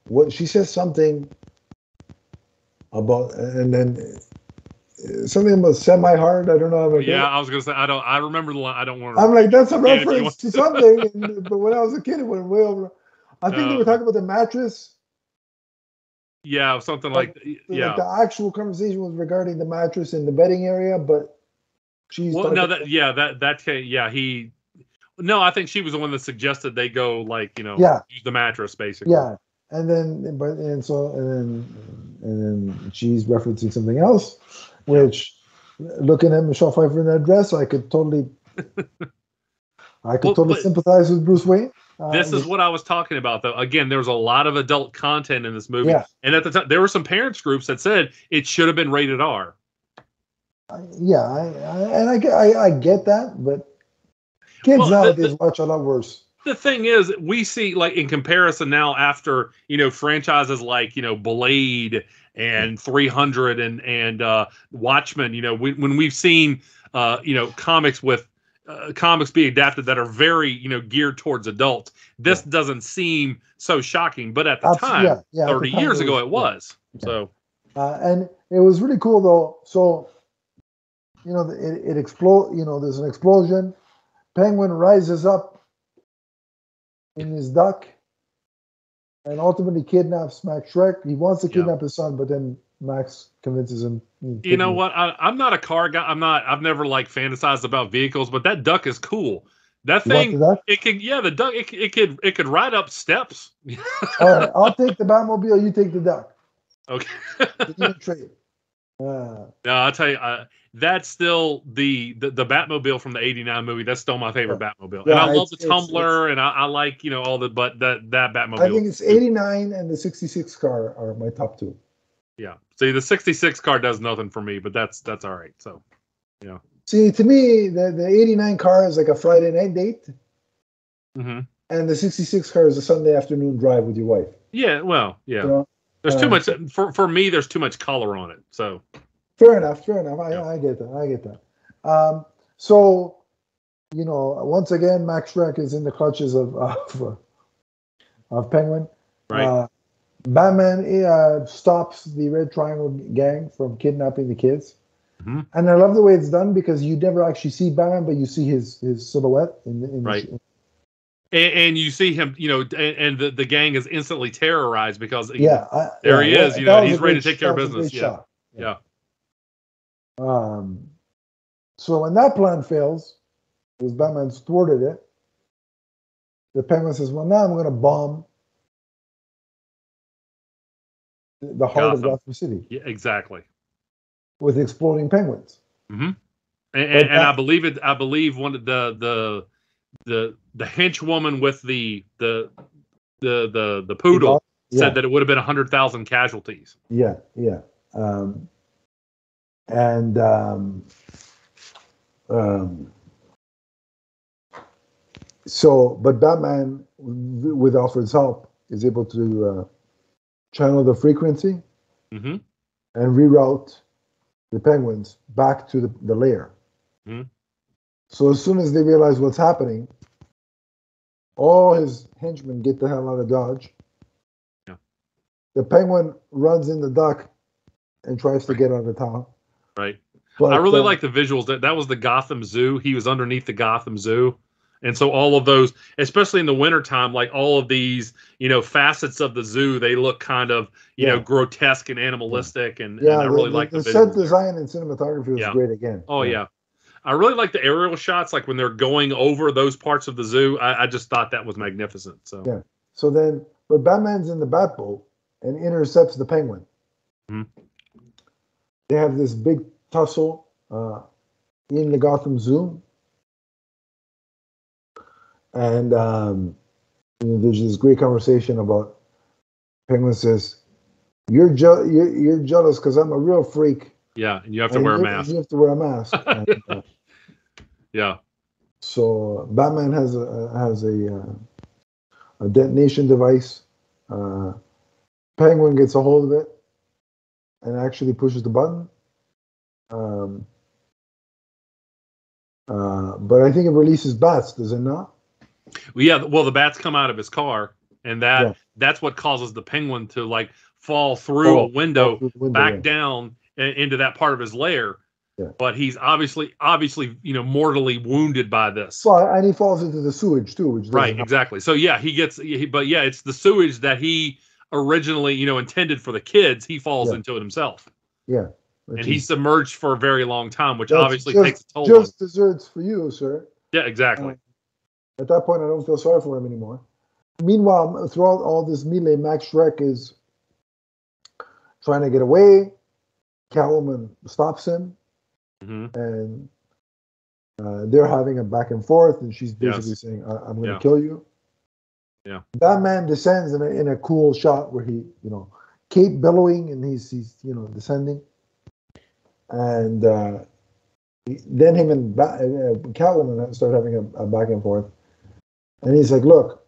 what she says something about, and then something about semi-hard. I don't know. I was gonna say I remember the line. I don't want to. I'm like, that's a reference to something. But when I was a kid, it went way over. I think they were talking about the mattress. Yeah, something like Like the actual conversation was regarding the mattress in the bedding area, but she's. Well, no, I think she was the one that suggested they go use the mattress basically. Yeah, and then she's referencing something else, which looking at Michelle Pfeiffer in that dress, I could totally sympathize with Bruce Wayne. This is what I was talking about, though. Again, there was a lot of adult content in this movie, and at the time, there were some parents groups that said it should have been rated R. I get that, but kids nowadays watch a lot worse. The thing is, we see in comparison now after franchises like Blade and 300 and Watchmen. When we've seen comics with. Comics being adapted that are very, geared towards adults. This doesn't seem so shocking, but at the time, 30 years ago, it was. So, and it was really cool though. So, it explodes. There's an explosion. Penguin rises up in his duck, and ultimately kidnaps Max Schreck. He wants to kidnap his son, but then Max convinces him. You know what? I'm not a car guy. I've never fantasized about vehicles, but that duck is cool. That thing, it could. Yeah, the duck. It could ride up steps. All right, I'll take the Batmobile. You take the duck. Okay. Trade. No, I'll tell you. That's still the Batmobile from the '89 movie. That's still my favorite Batmobile, and I love the Tumbler, and I like all the. But that Batmobile. I think it's '89 and the '66 car are my top two. Yeah. See, the 66 car does nothing for me, but that's all right. So, See, to me, the 89 car is like a Friday night date. Mm-hmm. And the 66 car is a Sunday afternoon drive with your wife. Yeah, well, yeah. There's too much, for me, there's too much color on it. So. Fair enough. I get that. So, once again, Max Schreck is in the clutches of Penguin. Right. Batman stops the Red Triangle gang from kidnapping the kids. Mm-hmm. And I love the way it's done because you never actually see Batman, but you see his silhouette in right. And you see him, and the gang is instantly terrorized because he is, he's ready to take care of business. Yeah. So when that plan fails, because Batman's thwarted it, the Penguin says, well, now I'm going to bomb the heart of Gotham City. Yeah, exactly. With exploding penguins. Mm-hmm. And I believe one of the henchwoman with the poodle said that it would have been 100,000 casualties. Yeah. But Batman, with Alfred's help, is able to channel the frequency and reroute the penguins back to the lair. Mm-hmm. So as soon as they realize what's happening, all his henchmen get the hell out of Dodge. Yeah. The penguin runs in the duck and tries to get out of town. Right. But I really like the visuals. That was the Gotham Zoo. He was underneath the Gotham Zoo. And so all of those, especially in the wintertime, like all of these, facets of the zoo, they look kind of, grotesque and animalistic. And I really like the set design and cinematography was great again. Oh, yeah. I really like the aerial shots, like when they're going over those parts of the zoo. I just thought that was magnificent. So yeah. So then, but Batman's in the Batboat and intercepts the Penguin. Mm-hmm. They have this big tussle in the Gotham Zoo. And there's this great conversation about Penguin says, "You're jealous because I'm a real freak." Yeah, and you have to wear a mask. You have to wear a mask. And, yeah. So Batman has a detonation device. Penguin gets a hold of it and actually pushes the button. But I think it releases bats, does it not? Well, the bats come out of his car, and that's what causes the Penguin to fall through a window, back down into that part of his lair. Yeah. But he's obviously, mortally wounded by this. Well, and he falls into the sewage too, which right, exactly. So it's the sewage that he originally, intended for the kids. He falls into it himself. Yeah. And he's submerged for a very long time, which obviously takes a toll. Just desserts for you, sir. Yeah, exactly. At that point, I don't feel sorry for him anymore. Meanwhile, throughout all this melee, Max Schreck is trying to get away. Catwoman stops him, and they're having a back and forth, and she's basically saying, "I'm going to kill you." Yeah. Batman descends in a cool shot where he, cape billowing, and he's descending, and then him and Catwoman start having a back and forth. And he's like, "Look,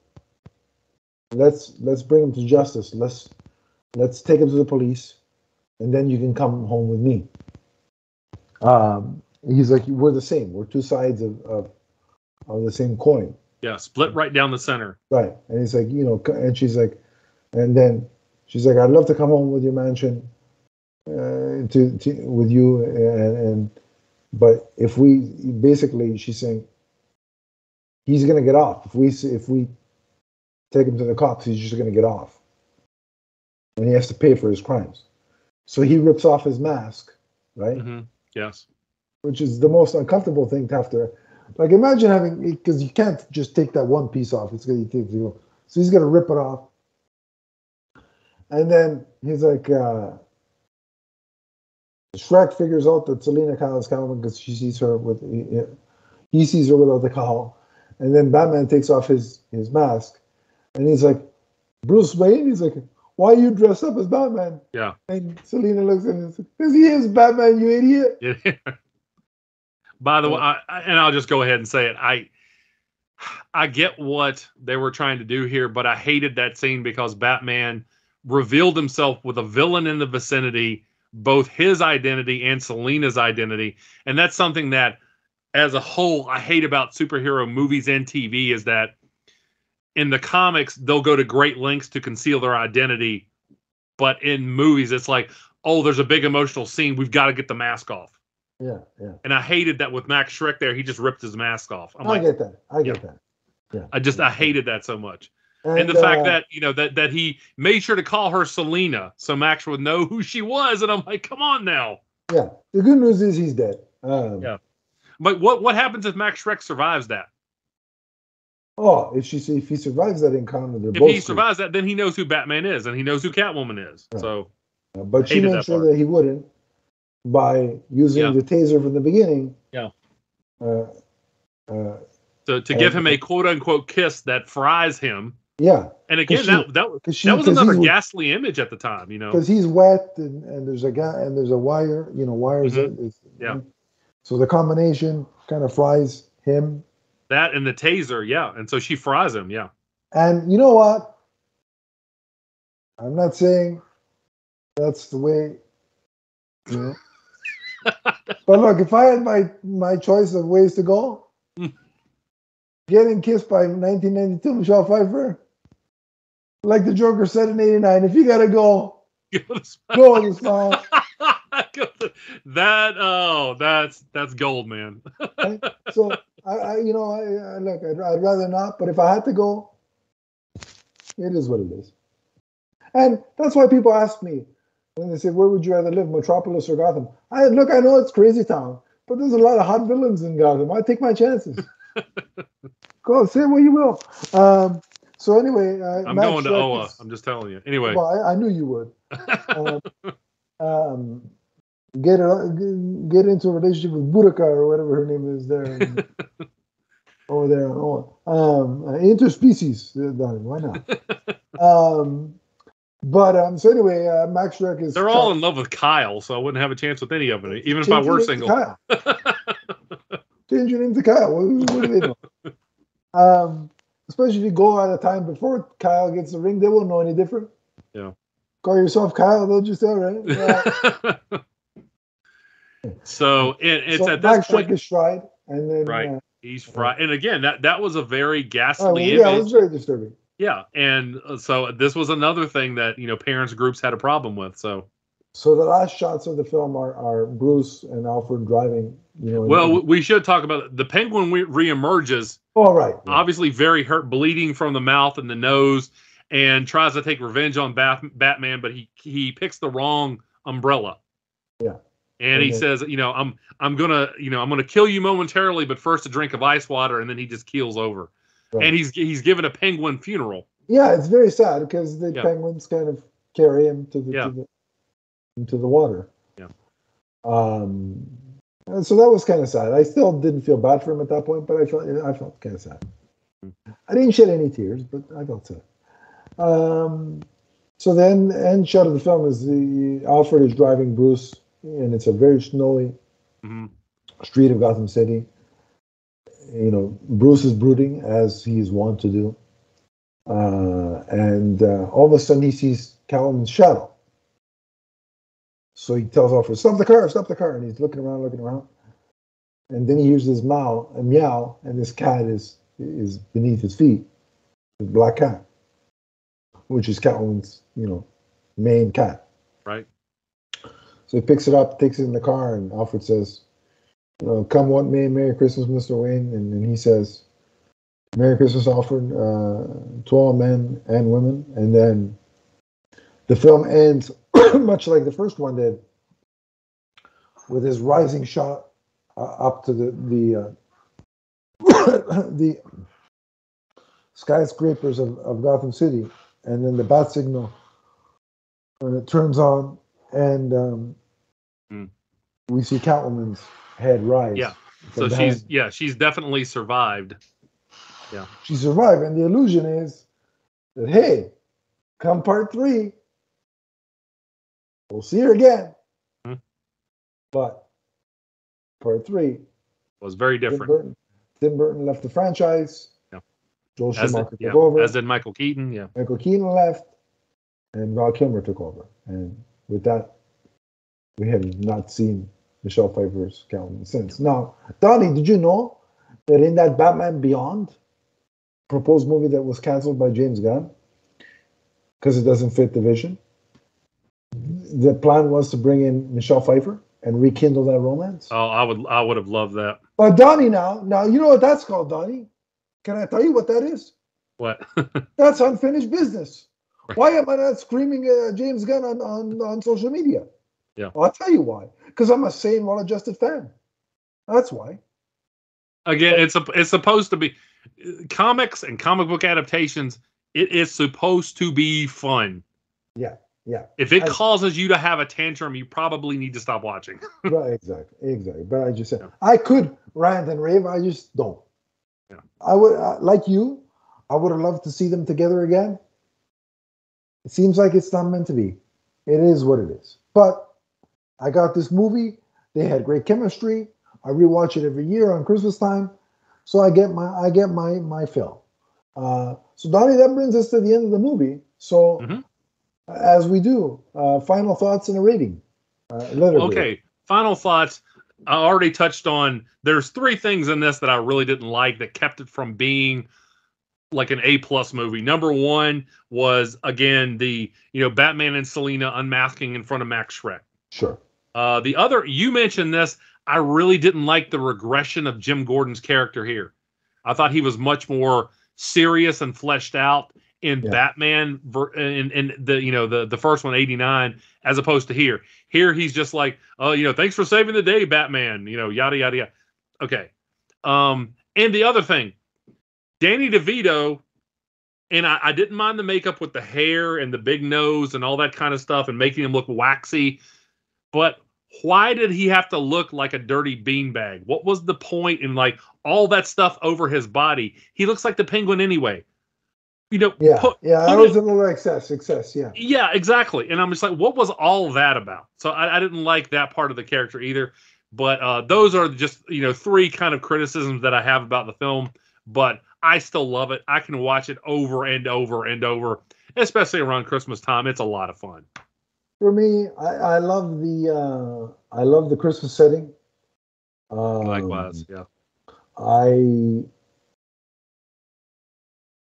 let's bring him to justice. Let's take him to the police, and then you can come home with me." He's like, "We're the same. We're two sides of the same coin." Yeah, split right down the center. Right. And he's like, and she's like, and then she's like, "I'd love to come home with your mansion, with you, and but if we basically," she's saying, "he's going to get off. If we take him to the cops, he's just going to get off. And he has to pay for his crimes." So he rips off his mask, right? Mm-hmm. Yes. Which is the most uncomfortable thing to have to, imagine having, because you can't just take that one piece off. It's going to take you. So he's going to rip it off. And then he's like, Shrek figures out that Selina Kyle is Catwoman because he sees her without the cowl. And then Batman takes off his mask, and he's like, "Bruce Wayne?" He's like, "Why are you dressed up as Batman?" Yeah. And Selina looks at him and says, "Because he is Batman, you idiot." Yeah. By the way, and I'll just go ahead and say it. I get what they were trying to do here, but I hated that scene because Batman revealed himself with a villain in the vicinity, both his identity and Selina's identity. And that's something that, as a whole, I hate about superhero movies and TV, is that in the comics, they'll go to great lengths to conceal their identity. But in movies, it's like, oh, there's a big emotional scene. We've got to get the mask off. Yeah, yeah. And I hated that with Max Schreck there. He just ripped his mask off. I get that. I get that. Yeah. I hated that so much. And the fact that, that he made sure to call her Selina so Max would know who she was. And I'm like, come on now. Yeah. The good news is he's dead. Yeah. But what happens if Max Schreck survives that? Oh, if he survives that encounter, if he survives that, then he knows who Batman is and he knows who Catwoman is. Right. So, but she made sure that he wouldn't by using the taser from the beginning. Yeah. To give him a quote unquote kiss that fries him. Yeah. And again, that was another ghastly image at the time, because he's wet and there's a wire, wires. Mm-hmm. So the combination kind of fries him. That and the taser, yeah. And so she fries him, yeah. And you know what? I'm not saying that's the way. But look, if I had my choice of ways to go, getting kissed by 1992 Michelle Pfeiffer, like the Joker said in '89, if you gotta go with a smile. That's gold, man. So Look, I'd rather not, but if I had to go, it is what it is. And that's why people ask me when they say, where would you rather live, Metropolis or Gotham? I know it's crazy town, but there's a lot of hot villains in Gotham. I take my chances. Go, say what you will. So anyway, I'm going to Oa. I'm just telling you. Anyway. Well, I knew you would. Get into a relationship with Buraka or whatever her name is there. Over there on Oa. Interspecies, Donnie. Why not? So anyway, Max Shrek is... They're all in love with Kyle, so I wouldn't have a chance with any of them, even if I were single. Kyle. Change your name to Kyle. What do they know? Especially if you go at a time before Kyle gets the ring, they won't know any different. Yeah. Call yourself Kyle, they'll just say, all right. Yeah. So it's at Max this point... Shrek is fried, and then... Right. He's fried. And again, that was a very ghastly image. Yeah, it was very disturbing. Yeah, and so this was another thing that parents groups had a problem with. So the last shots of the film are Bruce and Alfred driving. We should talk about it. The Penguin reemerges. Oh right, yeah. Obviously very hurt, bleeding from the mouth and the nose, and tries to take revenge on Batman, but he picks the wrong umbrella. Yeah, and he says, I'm gonna kill you momentarily, but first a drink of ice water, and then he just keels over. Right. And he's given a penguin funeral. Yeah, it's very sad because the penguins kind of carry him into the water. Yeah. And so that was kind of sad. I still didn't feel bad for him at that point, but I felt kind of sad. I didn't shed any tears, but I felt sad. So then the end shot of the film is Alfred is driving Bruce, and it's a very snowy street of Gotham City. Bruce is brooding as he is wont to do. And all of a sudden he sees Catwoman's shadow. So he tells Alfred, stop the car. And he's looking around. And then he hears this meow, and this cat is beneath his feet. The black cat, which is Catwoman's, main cat. Right. So he picks it up, takes it in the car, and Alfred says, come what may, Merry Christmas, Mr. Wayne. And then he says, Merry Christmas, Alfred, to all men and women. And then the film ends much like the first one did, with his rising shot up to the the skyscrapers of Gotham City. And then the bat signal, when it turns on, and we see Catwoman's head rise. Yeah. So she's definitely survived. Yeah. She survived, and the illusion is that, hey, come part 3, we'll see her again. Mm-hmm. But part 3 was very different. Tim Burton left the franchise. Yeah. Joel Schumacher took over. As did Michael Keaton. Yeah. Michael Keaton left, and Val Kilmer took over. And with that, we have not seen Michelle Pfeiffer's Catwoman since. Now, Donnie, did you know that in that Batman Beyond proposed movie that was canceled by James Gunn because it doesn't fit the vision, the plan was to bring in Michelle Pfeiffer and rekindle that romance? Oh, I would have loved that. But Donnie, now you know what that's called, Donnie. Can I tell you what that is? What? That's unfinished business. Why am I not screaming James Gunn on social media? Yeah. Well, I'll tell you why. Because I'm a sane, well-adjusted fan. That's why. Again, it's supposed to be comics and comic book adaptations. It is supposed to be fun. Yeah. If it causes you to have a tantrum, you probably need to stop watching. Right, exactly. But I just said I could rant and rave. I just don't. Yeah. I would like you. I would have loved to see them together again. It seems like it's not meant to be. It is what it is. But I got this movie. They had great chemistry. I rewatch it every year on Christmas time, so I get my fill. So Donnie, that brings us to the end of the movie. So as we do, final thoughts and a rating. Okay, final thoughts. I already touched on. There's 3 things in this that I really didn't like that kept it from being like an A+ movie. Number 1 was, again, the Batman and Selina unmasking in front of Max Shrek. Sure. The other, you mentioned this. I really didn't like the regression of Jim Gordon's character here. I thought he was much more serious and fleshed out in Batman in the first one, 89, as opposed to here. Here he's just like, oh, thanks for saving the day, Batman, yada yada yada. Okay. And the other thing, Danny DeVito, and I didn't mind the makeup with the hair and the big nose and all that kind of stuff and making him look waxy, but why did he have to look like a dirty beanbag? What was the point in like all that stuff over his body? He looks like the Penguin anyway. That was a little excess, yeah. Yeah, exactly. And I'm just like, what was all that about? So I didn't like that part of the character either. But those are just, 3 kind of criticisms that I have about the film. But I still love it. I can watch it over and over and over, especially around Christmas time. It's a lot of fun. For me, I love the Christmas setting. Likewise, yeah.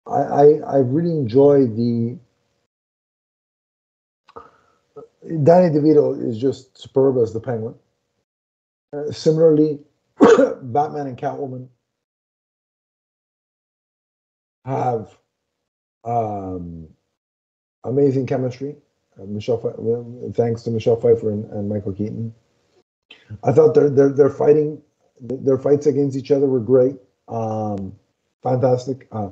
I really enjoy Danny DeVito is just superb as the Penguin. Similarly, Batman and Catwoman have amazing chemistry. Thanks to Michelle Pfeiffer and Michael Keaton. I thought their fights against each other were great. Fantastic. I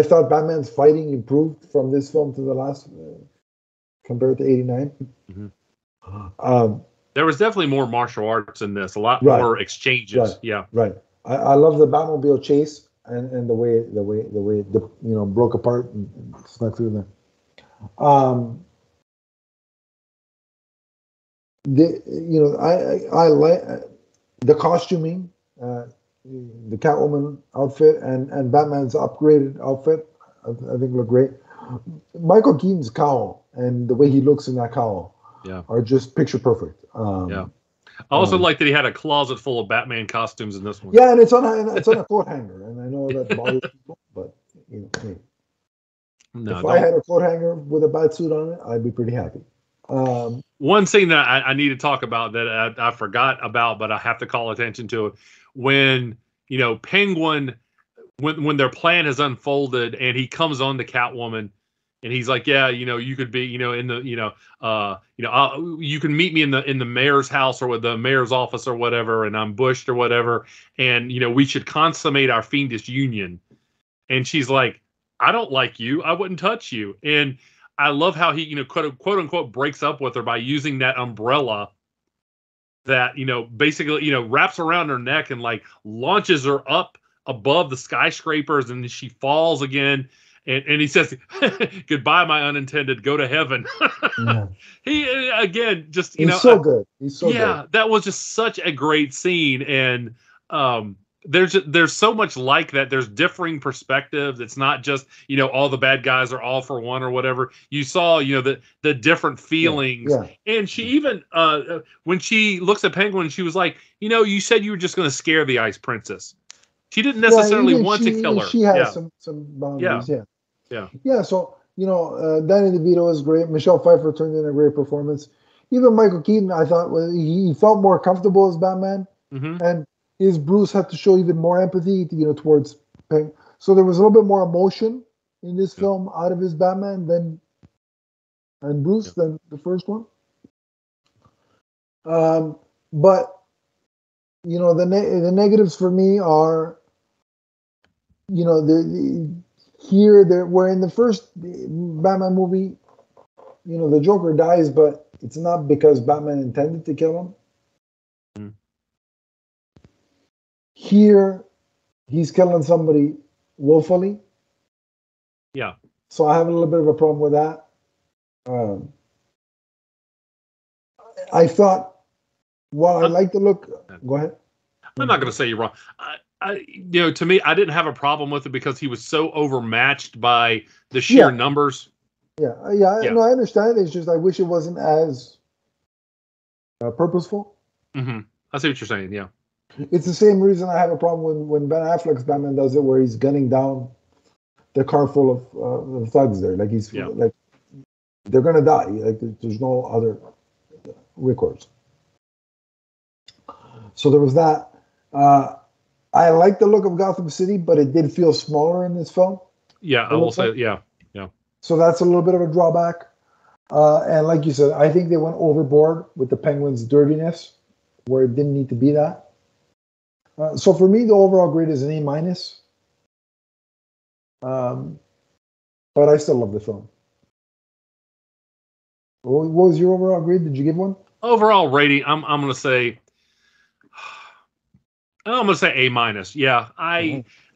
thought Batman's fighting improved from this film to the last, compared to 89. Mm-hmm. There was definitely more martial arts in this, a lot more exchanges. Right. Yeah. Right. I love the Batmobile chase and the way it broke apart and snuck through there. I like the costuming, the Catwoman outfit and Batman's upgraded outfit. I think look great. Michael Keaton's cowl and the way he looks in that cowl are just picture perfect. I also like that he had a closet full of Batman costumes in this one. Yeah, and it's on a coat hanger, and I know that bothers people, but hey. If I had a coat hanger with a Batsuit on it, I'd be pretty happy. One scene that I need to talk about that I forgot about, but I have to call attention to it, when Penguin, when their plan has unfolded and he comes on to Catwoman and he's like, yeah, you could be, in the, you can meet me in the mayor's house or with the mayor's office or whatever, and I'm bushed or whatever, and we should consummate our fiendish union. And she's like, I don't like you, I wouldn't touch you. And I love how he, quote unquote, breaks up with her by using that umbrella that, basically, wraps around her neck and like launches her up above the skyscrapers, and she falls again. And he says, goodbye, my unintended, go to heaven. Yeah. He, again, just, he's so good. He's so good. Yeah, that was just such a great scene. And, there's so much like that. There's differing perspectives. It's not just, all the bad guys are all for one or whatever. You saw, the different feelings. Yeah. And she even, when she looks at Penguin, she was like, you said you were just going to scare the Ice Princess. She didn't necessarily want to kill her. She has some boundaries. Yeah. So, Danny DeVito is great. Michelle Pfeiffer turned in a great performance. Even Michael Keaton, I thought, he felt more comfortable as Batman. Mm-hmm. And his Bruce had to show even more empathy, towards Penguin. So there was a little bit more emotion in this film out of his Batman than Bruce than the first one. But the negatives for me are, where in the first Batman movie, the Joker dies, but it's not because Batman intended to kill him. Mm. Here, he's killing somebody willfully. Yeah. So I have a little bit of a problem with that. I thought, while I like the look, go ahead. I'm not going to say you're wrong. To me, I didn't have a problem with it because he was so overmatched by the sheer numbers. No, I understand. It's just I wish it wasn't as purposeful. Mm-hmm. I see what you're saying. Yeah. It's the same reason I have a problem when Ben Affleck's Batman does it, where he's gunning down the car full of thugs there. Like like they're gonna die. Like there's no other recourse. So there was that. I like the look of Gotham City, but it did feel smaller in this film. Yeah, I will say, yeah. So that's a little bit of a drawback. And like you said, I think they went overboard with the Penguins' dirtiness, where it didn't need to be that. So for me, the overall grade is an A minus. But I still love the film. What was your overall grade? Did you give one? Overall rating, I'm gonna say A minus. Yeah,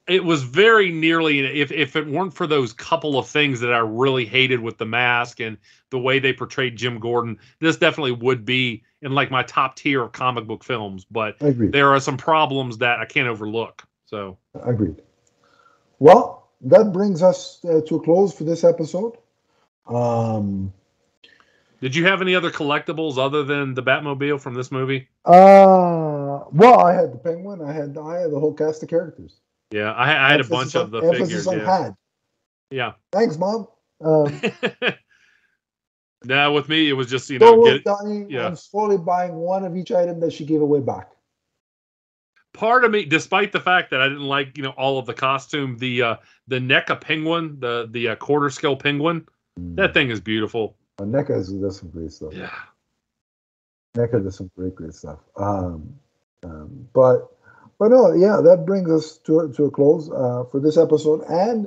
it was very nearly. If it weren't for those couple of things that I really hated with the mask and the way they portrayed Jim Gordon, this definitely would be in like my top tier of comic book films. But there are some problems that I can't overlook. So agreed. Well, that brings us to a close for this episode. Did you have any other collectibles other than the Batmobile from this movie? Well, I had the Penguin. I had the whole cast of characters. Yeah, I had a bunch of the figures. Had. Yeah. Thanks, Mom. Now with me, it was just Donnie, yeah. I'm slowly buying one of each item that she gave away back. Part of me, despite the fact that I didn't like all of the costume, the NECA penguin, the quarter scale penguin, that thing is beautiful. NECA does some great stuff. Yeah. NECA does some great stuff. But no, yeah, that brings us to a close for this episode and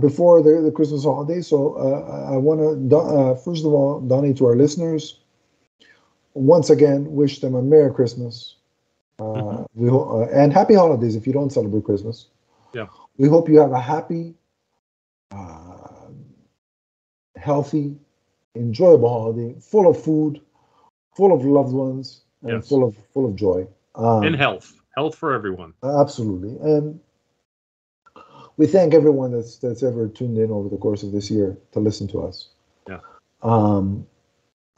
before the Christmas holiday. So I want to, first of all, Donnie, to our listeners, once again, wish them a Merry Christmas. And happy holidays if you don't celebrate Christmas. Yeah. We hope you have a happy, healthy, enjoyable holiday, full of food, full of loved ones, and full of joy. And health for everyone. Absolutely. And we thank everyone that's ever tuned in over the course of this year to listen to us. Yeah.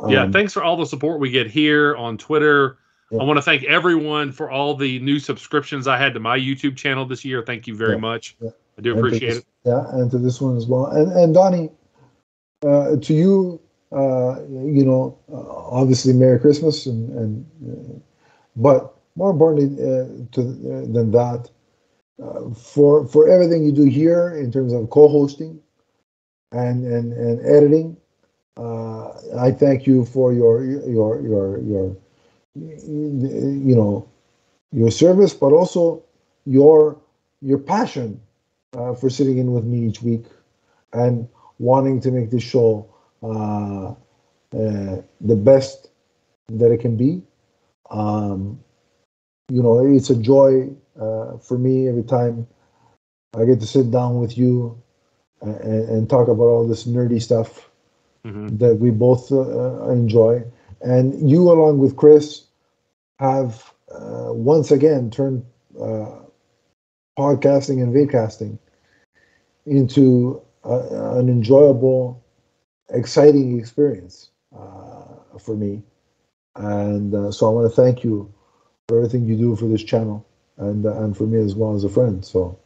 Yeah. Thanks for all the support we get here on Twitter. Yeah. I want to thank everyone for all the new subscriptions I had to my YouTube channel this year. Thank you very much. Yeah. I do appreciate it. Yeah, and to this one as well. And Donnie, to you, obviously Merry Christmas, but more importantly than that, for everything you do here in terms of co-hosting and editing, I thank you for your service, but also your passion for sitting in with me each week and wanting to make this show the best that it can be. It's a joy for me every time I get to sit down with you and talk about all this nerdy stuff that we both enjoy. And you, along with Chris, have once again turned podcasting and vidcasting into an enjoyable, exciting experience for me. And so I want to thank you for everything you do for this channel and for me as well as a friend. So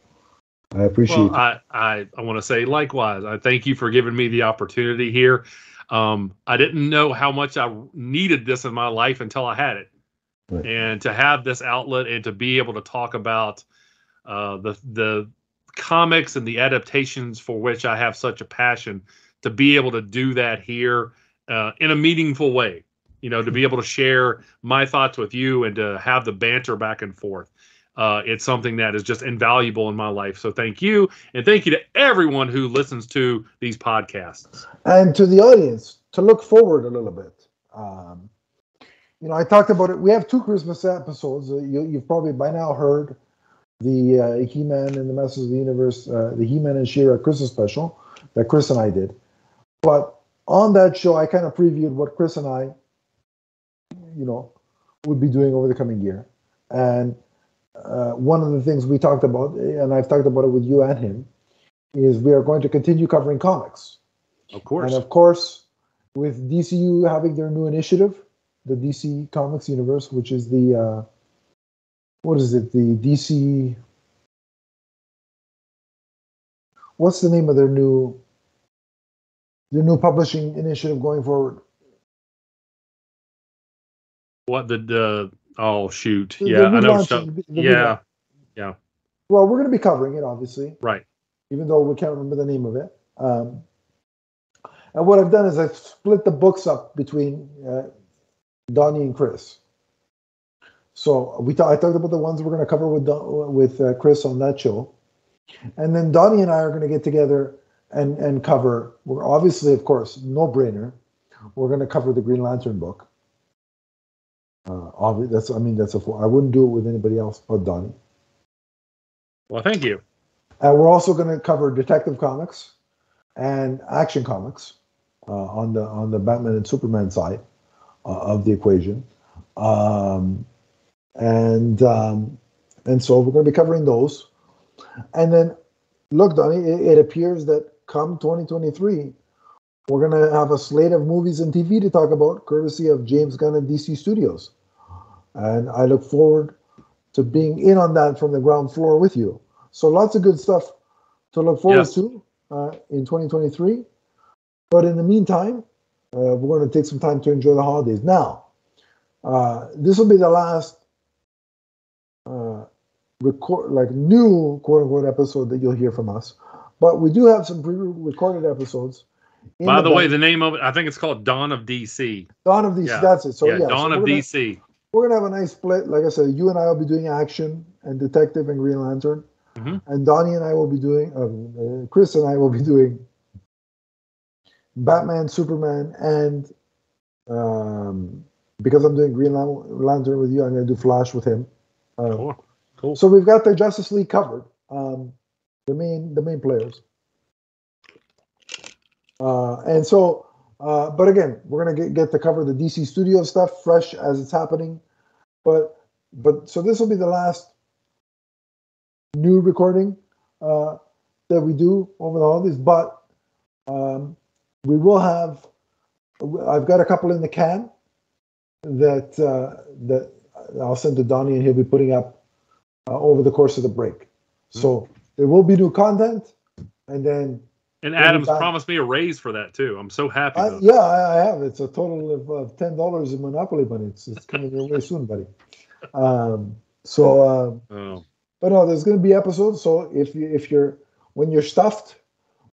I appreciate it. I want to say likewise. I thank you for giving me the opportunity here. I didn't know how much I needed this in my life until I had it. Right. And to have this outlet and to be able to talk about the comics and the adaptations for which I have such a passion, to be able to do that here in a meaningful way, to be able to share my thoughts with you and to have the banter back and forth. It's something that is just invaluable in my life. So thank you. And thank you to everyone who listens to these podcasts. And to the audience, to look forward a little bit. I talked about it. We have 2 Christmas episodes. You've probably by now heard the He-Man and the Masters of the Universe, the He-Man and She-Ra Christmas special that Chris and I did. But on that show, I kind of previewed what Chris and I, would be doing over the coming year. And one of the things we talked about, and I've talked about it with you and him, is we are going to continue covering comics. Of course. And of course, with DCU having their new initiative, the DC Comics universe, which is the, the DC, what's the name of their new publishing initiative going forward? What, the Oh shoot! The Yeah, I know. relaunch, Yeah, yeah. Well, we're going to be covering it, obviously. Right. Even though we can't remember the name of it. And what I've done is I've split the books up between Donnie and Chris. So I talked about the ones we're going to cover with Chris on that show, and then Donnie and I are going to get together and cover. We're obviously, of course, no brainer. We're going to cover the Green Lantern book. That's I wouldn't do it with anybody else but Donnie. Well, thank you. And we're also going to cover Detective Comics and Action Comics on the Batman and Superman side of the equation. And so we're going to be covering those. And then, look, Donnie, it appears that come 2023, we're going to have a slate of movies and TV to talk about, courtesy of James Gunn and DC Studios. And I look forward to being in on that from the ground floor with you. So lots of good stuff to look forward to in 2023. But in the meantime, we're going to take some time to enjoy the holidays. Now, this will be the last new quote-unquote episode that you'll hear from us. But we do have some pre-recorded episodes. By the way, the name of it, I think it's called Dawn of DC. Dawn of DC, that's it. So Dawn of DC. We're going to have a nice split. Like I said, you and I will be doing Action and Detective and Green Lantern. Mm-hmm. And Donnie and I will be doing, Chris and I will be doing Batman, Superman, and because I'm doing Green Lantern with you, I'm going to do Flash with him. Cool. So we've got the Justice League covered, the main players. And so, but again, we're going to get to cover the DC Studio stuff fresh as it's happening. But so this will be the last new recording that we do over the holidays. But we will have. I've got a couple in the can that I'll send to Donnie, and he'll be putting up over the course of the break. So there will be new content, and then. And Adam's promised me a raise for that too. I'm so happy. I have. It's a total of $10 in Monopoly money. It's coming your way soon, buddy. But no, there's going to be episodes. So when you're stuffed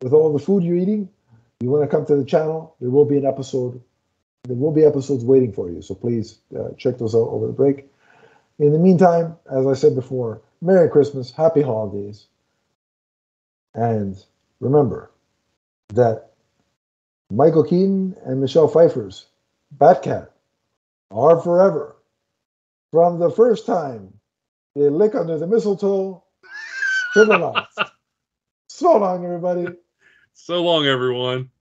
with all the food you're eating, you want to come to the channel. There will be an episode. There will be episodes waiting for you. So please check those out over the break. In the meantime, as I said before, Merry Christmas, Happy Holidays, and remember that Michael Keaton and Michelle Pfeiffer's Batcat are forever. From the first time they lick under the mistletoe to the last. So long, everybody. So long, everyone.